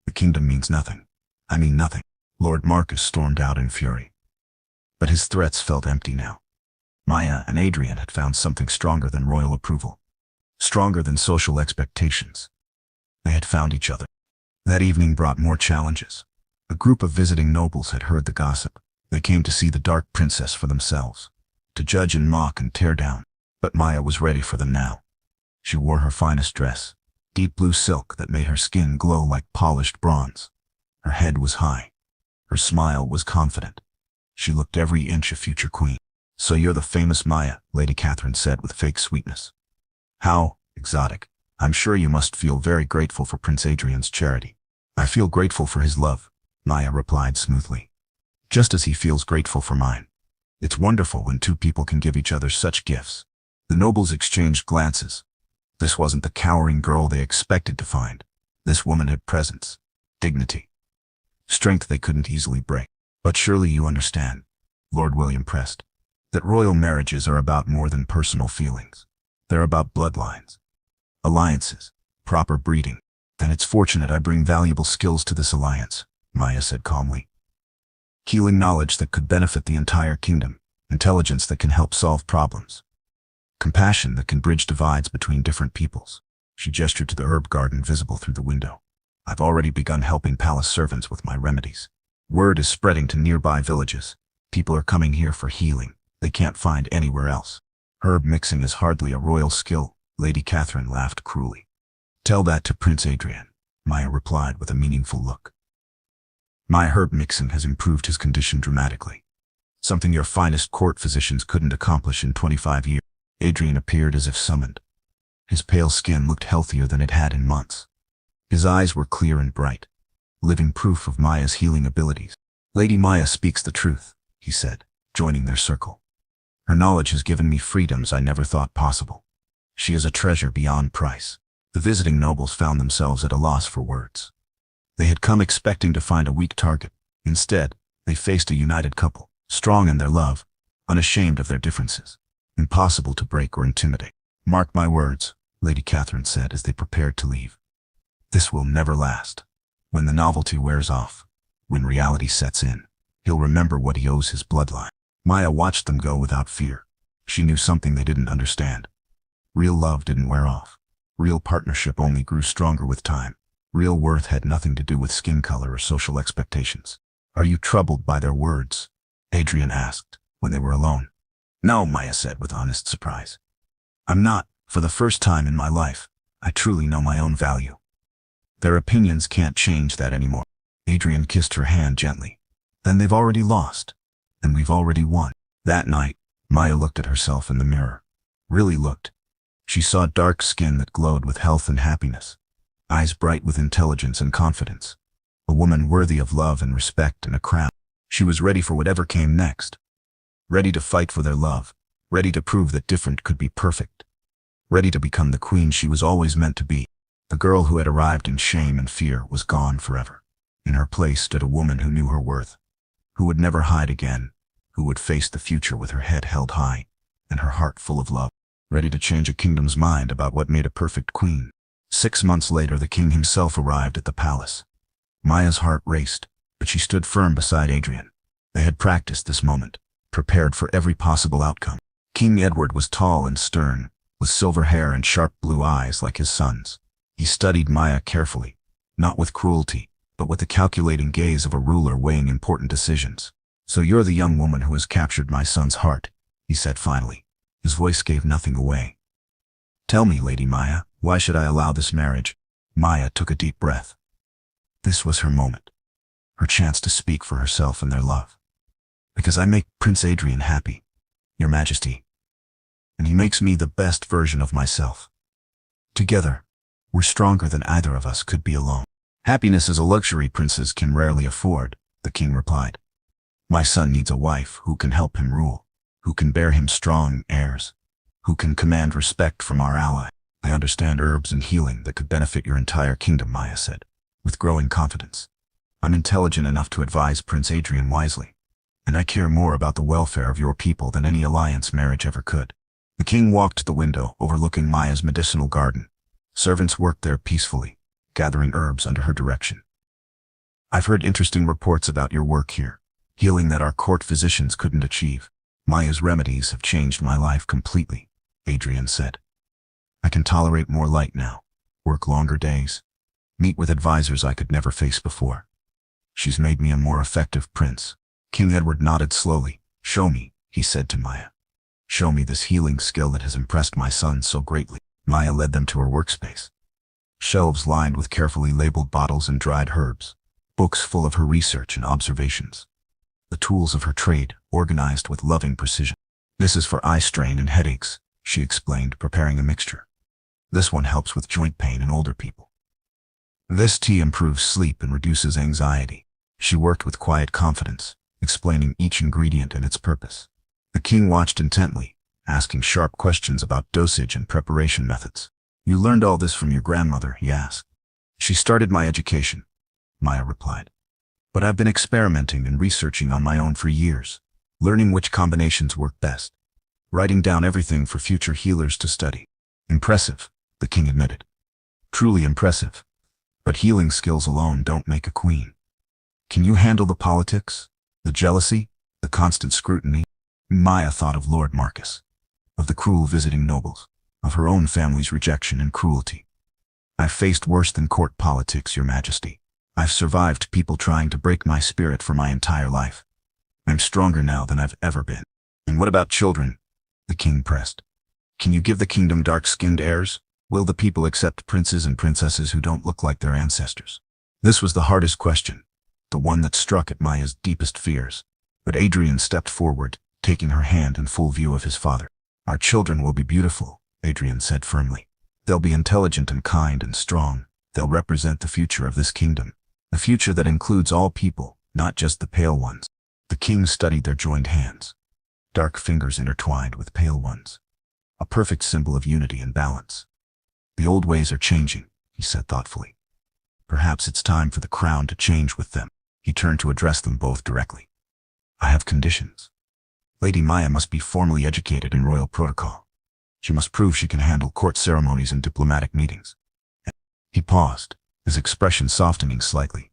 The kingdom means nothing. I mean nothing. Lord Marcus stormed out in fury. But his threats felt empty now. Maya and Adrian had found something stronger than royal approval. Stronger than social expectations. They had found each other. That evening brought more challenges. A group of visiting nobles had heard the gossip. They came to see the Dark Princess for themselves, to judge and mock and tear down. But Maya was ready for them now. She wore her finest dress, deep blue silk that made her skin glow like polished bronze. Her head was high. Her smile was confident. She looked every inch a future queen. So you're the famous Maya, Lady Catherine said with fake sweetness. How exotic. I'm sure you must feel very grateful for Prince Adrian's charity. I feel grateful for his love, Maya replied smoothly. Just as he feels grateful for mine. It's wonderful when two people can give each other such gifts. The nobles exchanged glances. This wasn't the cowering girl they expected to find. This woman had presence, dignity, strength they couldn't easily break. But surely you understand, Lord William pressed, that royal marriages are about more than personal feelings. They're about bloodlines. Alliances. Proper breeding. Then it's fortunate I bring valuable skills to this alliance, Maya said calmly. Healing knowledge that could benefit the entire kingdom. Intelligence that can help solve problems. Compassion that can bridge divides between different peoples. She gestured to the herb garden visible through the window. I've already begun helping palace servants with my remedies. Word is spreading to nearby villages. People are coming here for healing they can't find anywhere else. Herb mixing is hardly a royal skill, Lady Catherine laughed cruelly. Tell that to Prince Adrian, Maya replied with a meaningful look. My herb mixing has improved his condition dramatically. Something your finest court physicians couldn't accomplish in 25 years. Adrian appeared as if summoned. His pale skin looked healthier than it had in months. His eyes were clear and bright, living proof of Maya's healing abilities. Lady Maya speaks the truth, he said, joining their circle. Her knowledge has given me freedoms I never thought possible. She is a treasure beyond price. The visiting nobles found themselves at a loss for words. They had come expecting to find a weak target. Instead, they faced a united couple, strong in their love, unashamed of their differences, impossible to break or intimidate. Mark my words, Lady Catherine said as they prepared to leave. This will never last. When the novelty wears off, when reality sets in, he'll remember what he owes his bloodline. Maya watched them go without fear. She knew something they didn't understand. Real love didn't wear off. Real partnership only grew stronger with time. Real worth had nothing to do with skin color or social expectations. Are you troubled by their words? Adrian asked, when they were alone. No, Maya said with honest surprise. I'm not. For the first time in my life, I truly know my own value. Their opinions can't change that anymore. Adrian kissed her hand gently. Then they've already lost. And we've already won. That night, Maya looked at herself in the mirror. Really looked. She saw dark skin that glowed with health and happiness. Eyes bright with intelligence and confidence. A woman worthy of love and respect and a crown. She was ready for whatever came next. Ready to fight for their love. Ready to prove that different could be perfect. Ready to become the queen she was always meant to be. The girl who had arrived in shame and fear was gone forever. In her place stood a woman who knew her worth, who would never hide again, who would face the future with her head held high and her heart full of love, ready to change a kingdom's mind about what made a perfect queen. 6 months later, the king himself arrived at the palace. Maya's heart raced, but she stood firm beside Adrian. They had practiced this moment, prepared for every possible outcome. King Edward was tall and stern, with silver hair and sharp blue eyes like his son's. He studied Maya carefully, not with cruelty, but with the calculating gaze of a ruler weighing important decisions. So you're the young woman who has captured my son's heart, he said finally. His voice gave nothing away. Tell me, Lady Maya, why should I allow this marriage? Maya took a deep breath. This was her moment, her chance to speak for herself and their love. Because I make Prince Adrian happy, Your Majesty, and he makes me the best version of myself. Together, we're stronger than either of us could be alone. Happiness is a luxury princes can rarely afford, the king replied. My son needs a wife who can help him rule, who can bear him strong heirs, who can command respect from our ally. I understand herbs and healing that could benefit your entire kingdom, Maya said, with growing confidence. I'm intelligent enough to advise Prince Adrian wisely, and I care more about the welfare of your people than any alliance marriage ever could. The king walked to the window overlooking Maya's medicinal garden. Servants worked there peacefully, gathering herbs under her direction. I've heard interesting reports about your work here, healing that our court physicians couldn't achieve. Maya's remedies have changed my life completely, Adrian said. I can tolerate more light now, work longer days, meet with advisors I could never face before. She's made me a more effective prince. King Edward nodded slowly. Show me, he said to Maya. Show me this healing skill that has impressed my son so greatly. Maya led them to her workspace. Shelves lined with carefully labeled bottles and dried herbs, books full of her research and observations. The tools of her trade, organized with loving precision. This is for eye strain and headaches, she explained, preparing a mixture. This one helps with joint pain in older people. This tea improves sleep and reduces anxiety. She worked with quiet confidence, explaining each ingredient and its purpose. The king watched intently, asking sharp questions about dosage and preparation methods. You learned all this from your grandmother, he asked. She started my education, Maya replied. But I've been experimenting and researching on my own for years, learning which combinations work best, writing down everything for future healers to study. Impressive, the king admitted. Truly impressive. But healing skills alone don't make a queen. Can you handle the politics, the jealousy, the constant scrutiny? Maya thought of Lord Marcus, of the cruel visiting nobles, of her own family's rejection and cruelty. I've faced worse than court politics, Your Majesty. I've survived people trying to break my spirit for my entire life. I'm stronger now than I've ever been. And what about children? The king pressed. Can you give the kingdom dark-skinned heirs? Will the people accept princes and princesses who don't look like their ancestors? This was the hardest question, the one that struck at Maya's deepest fears. But Adrian stepped forward, taking her hand in full view of his father. Our children will be beautiful, Adrian said firmly. They'll be intelligent and kind and strong. They'll represent the future of this kingdom, a future that includes all people, not just the pale ones. The king studied their joined hands, dark fingers intertwined with pale ones, a perfect symbol of unity and balance. The old ways are changing, he said thoughtfully. Perhaps it's time for the crown to change with them. He turned to address them both directly. I have conditions. Lady Maya must be formally educated in royal protocol. She must prove she can handle court ceremonies and diplomatic meetings. He paused, his expression softening slightly.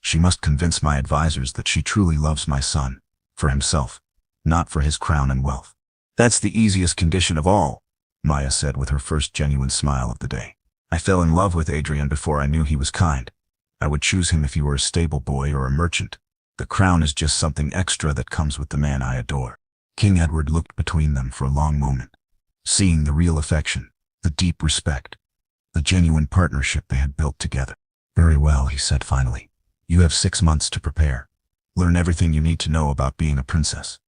She must convince my advisors that she truly loves my son, for himself, not for his crown and wealth. That's the easiest condition of all, Maya said with her first genuine smile of the day. I fell in love with Adrian before I knew he was kind. I would choose him if he were a stable boy or a merchant. The crown is just something extra that comes with the man I adore. King Edward looked between them for a long moment, seeing the real affection, the deep respect, the genuine partnership they had built together. Very well, he said finally. You have 6 months to prepare. Learn everything you need to know about being a princess.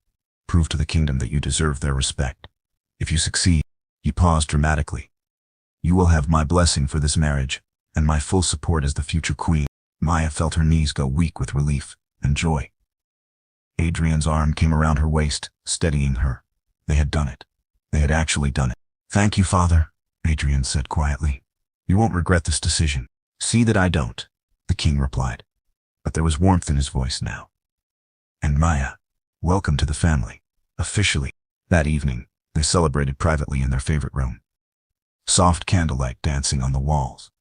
Prove to the kingdom that you deserve their respect. If you succeed, he paused dramatically. You will have my blessing for this marriage, and my full support as the future queen. Maya felt her knees go weak with relief and joy. Adrian's arm came around her waist, steadying her. They had done it. They had actually done it. Thank you, father, Adrian said quietly. You won't regret this decision. See that I don't, the king replied. But there was warmth in his voice now. And Maya, welcome to the family, officially. That evening, they celebrated privately in their favorite room. Soft candlelight dancing on the walls.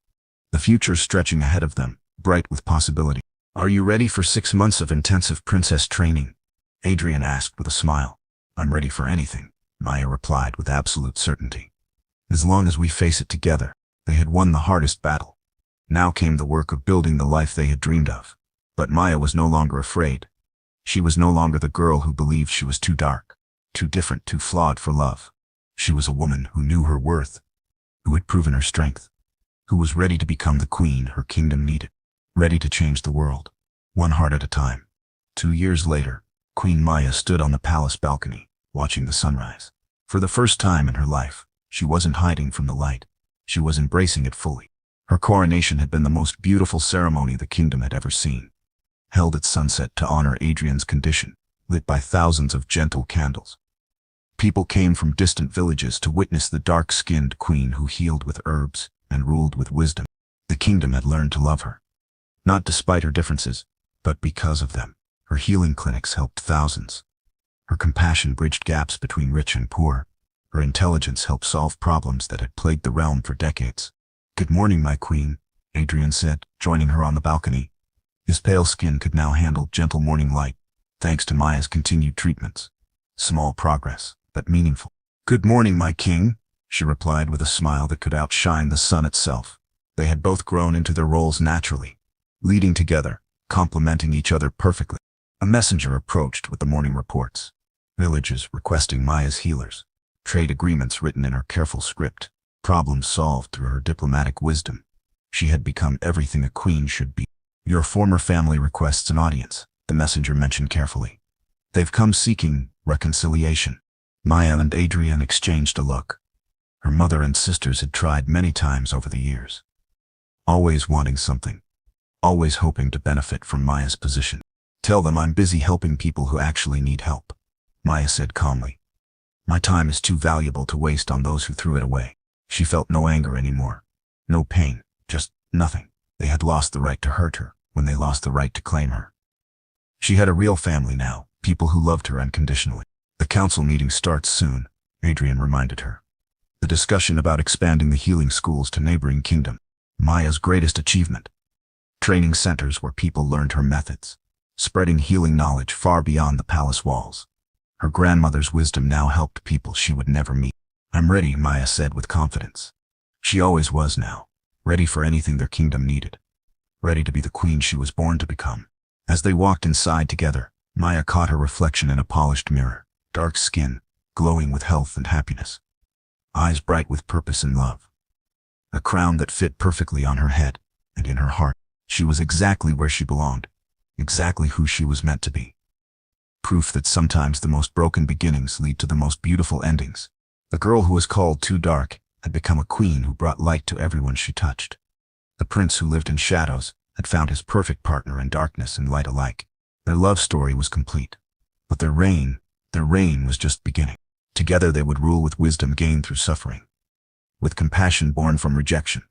The future stretching ahead of them, bright with possibility. Are you ready for 6 months of intensive princess training? Adrian asked with a smile. I'm ready for anything, Maya replied with absolute certainty. As long as we face it together. They had won the hardest battle. Now came the work of building the life they had dreamed of. But Maya was no longer afraid. She was no longer the girl who believed she was too dark, too different, too flawed for love. She was a woman who knew her worth, who had proven her strength, who was ready to become the queen her kingdom needed, ready to change the world, one heart at a time. 2 years later, Queen Maya stood on the palace balcony, watching the sunrise. For the first time in her life, she wasn't hiding from the light. She was embracing it fully. Her coronation had been the most beautiful ceremony the kingdom had ever seen. Held at sunset to honor Adrian's condition, lit by thousands of gentle candles. People came from distant villages to witness the dark-skinned queen who healed with herbs and ruled with wisdom. The kingdom had learned to love her. Not despite her differences, but because of them. Her healing clinics helped thousands. Her compassion bridged gaps between rich and poor. Her intelligence helped solve problems that had plagued the realm for decades. Good morning, my queen, Adrian said, joining her on the balcony. His pale skin could now handle gentle morning light, thanks to Maya's continued treatments. Small progress, but meaningful. Good morning, my king, she replied with a smile that could outshine the sun itself. They had both grown into their roles naturally, leading together, complementing each other perfectly. A messenger approached with the morning reports. Villages requesting Maya's healers. Trade agreements written in her careful script. Problems solved through her diplomatic wisdom. She had become everything a queen should be. Your former family requests an audience, the messenger mentioned carefully. They've come seeking reconciliation. Maya and Adrian exchanged a look. Her mother and sisters had tried many times over the years. Always wanting something. Always hoping to benefit from Maya's position. Tell them I'm busy helping people who actually need help, Maya said calmly. My time is too valuable to waste on those who threw it away. She felt no anger anymore. No pain, just nothing. They had lost the right to hurt her when they lost the right to claim her. She had a real family now, people who loved her unconditionally. The council meeting starts soon, Adrian reminded her. The discussion about expanding the healing schools to neighboring kingdom. Maya's greatest achievement. Training centers where people learned her methods, spreading healing knowledge far beyond the palace walls. Her grandmother's wisdom now helped people she would never meet. "I'm ready," Maya said with confidence. She always was now, ready for anything their kingdom needed, ready to be the queen she was born to become. As they walked inside together, Maya caught her reflection in a polished mirror, dark skin, glowing with health and happiness, eyes bright with purpose and love, a crown that fit perfectly on her head, and in her heart, she was exactly where she belonged, exactly who she was meant to be. Proof that sometimes the most broken beginnings lead to the most beautiful endings. The girl who was called too dark had become a queen who brought light to everyone she touched. The prince who lived in shadows had found his perfect partner in darkness and light alike. Their love story was complete, but their reign was just beginning. Together they would rule with wisdom gained through suffering, with compassion born from rejection,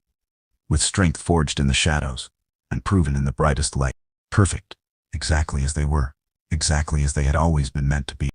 with strength forged in the shadows and proven in the brightest light. Perfect, exactly as they were, exactly as they had always been meant to be.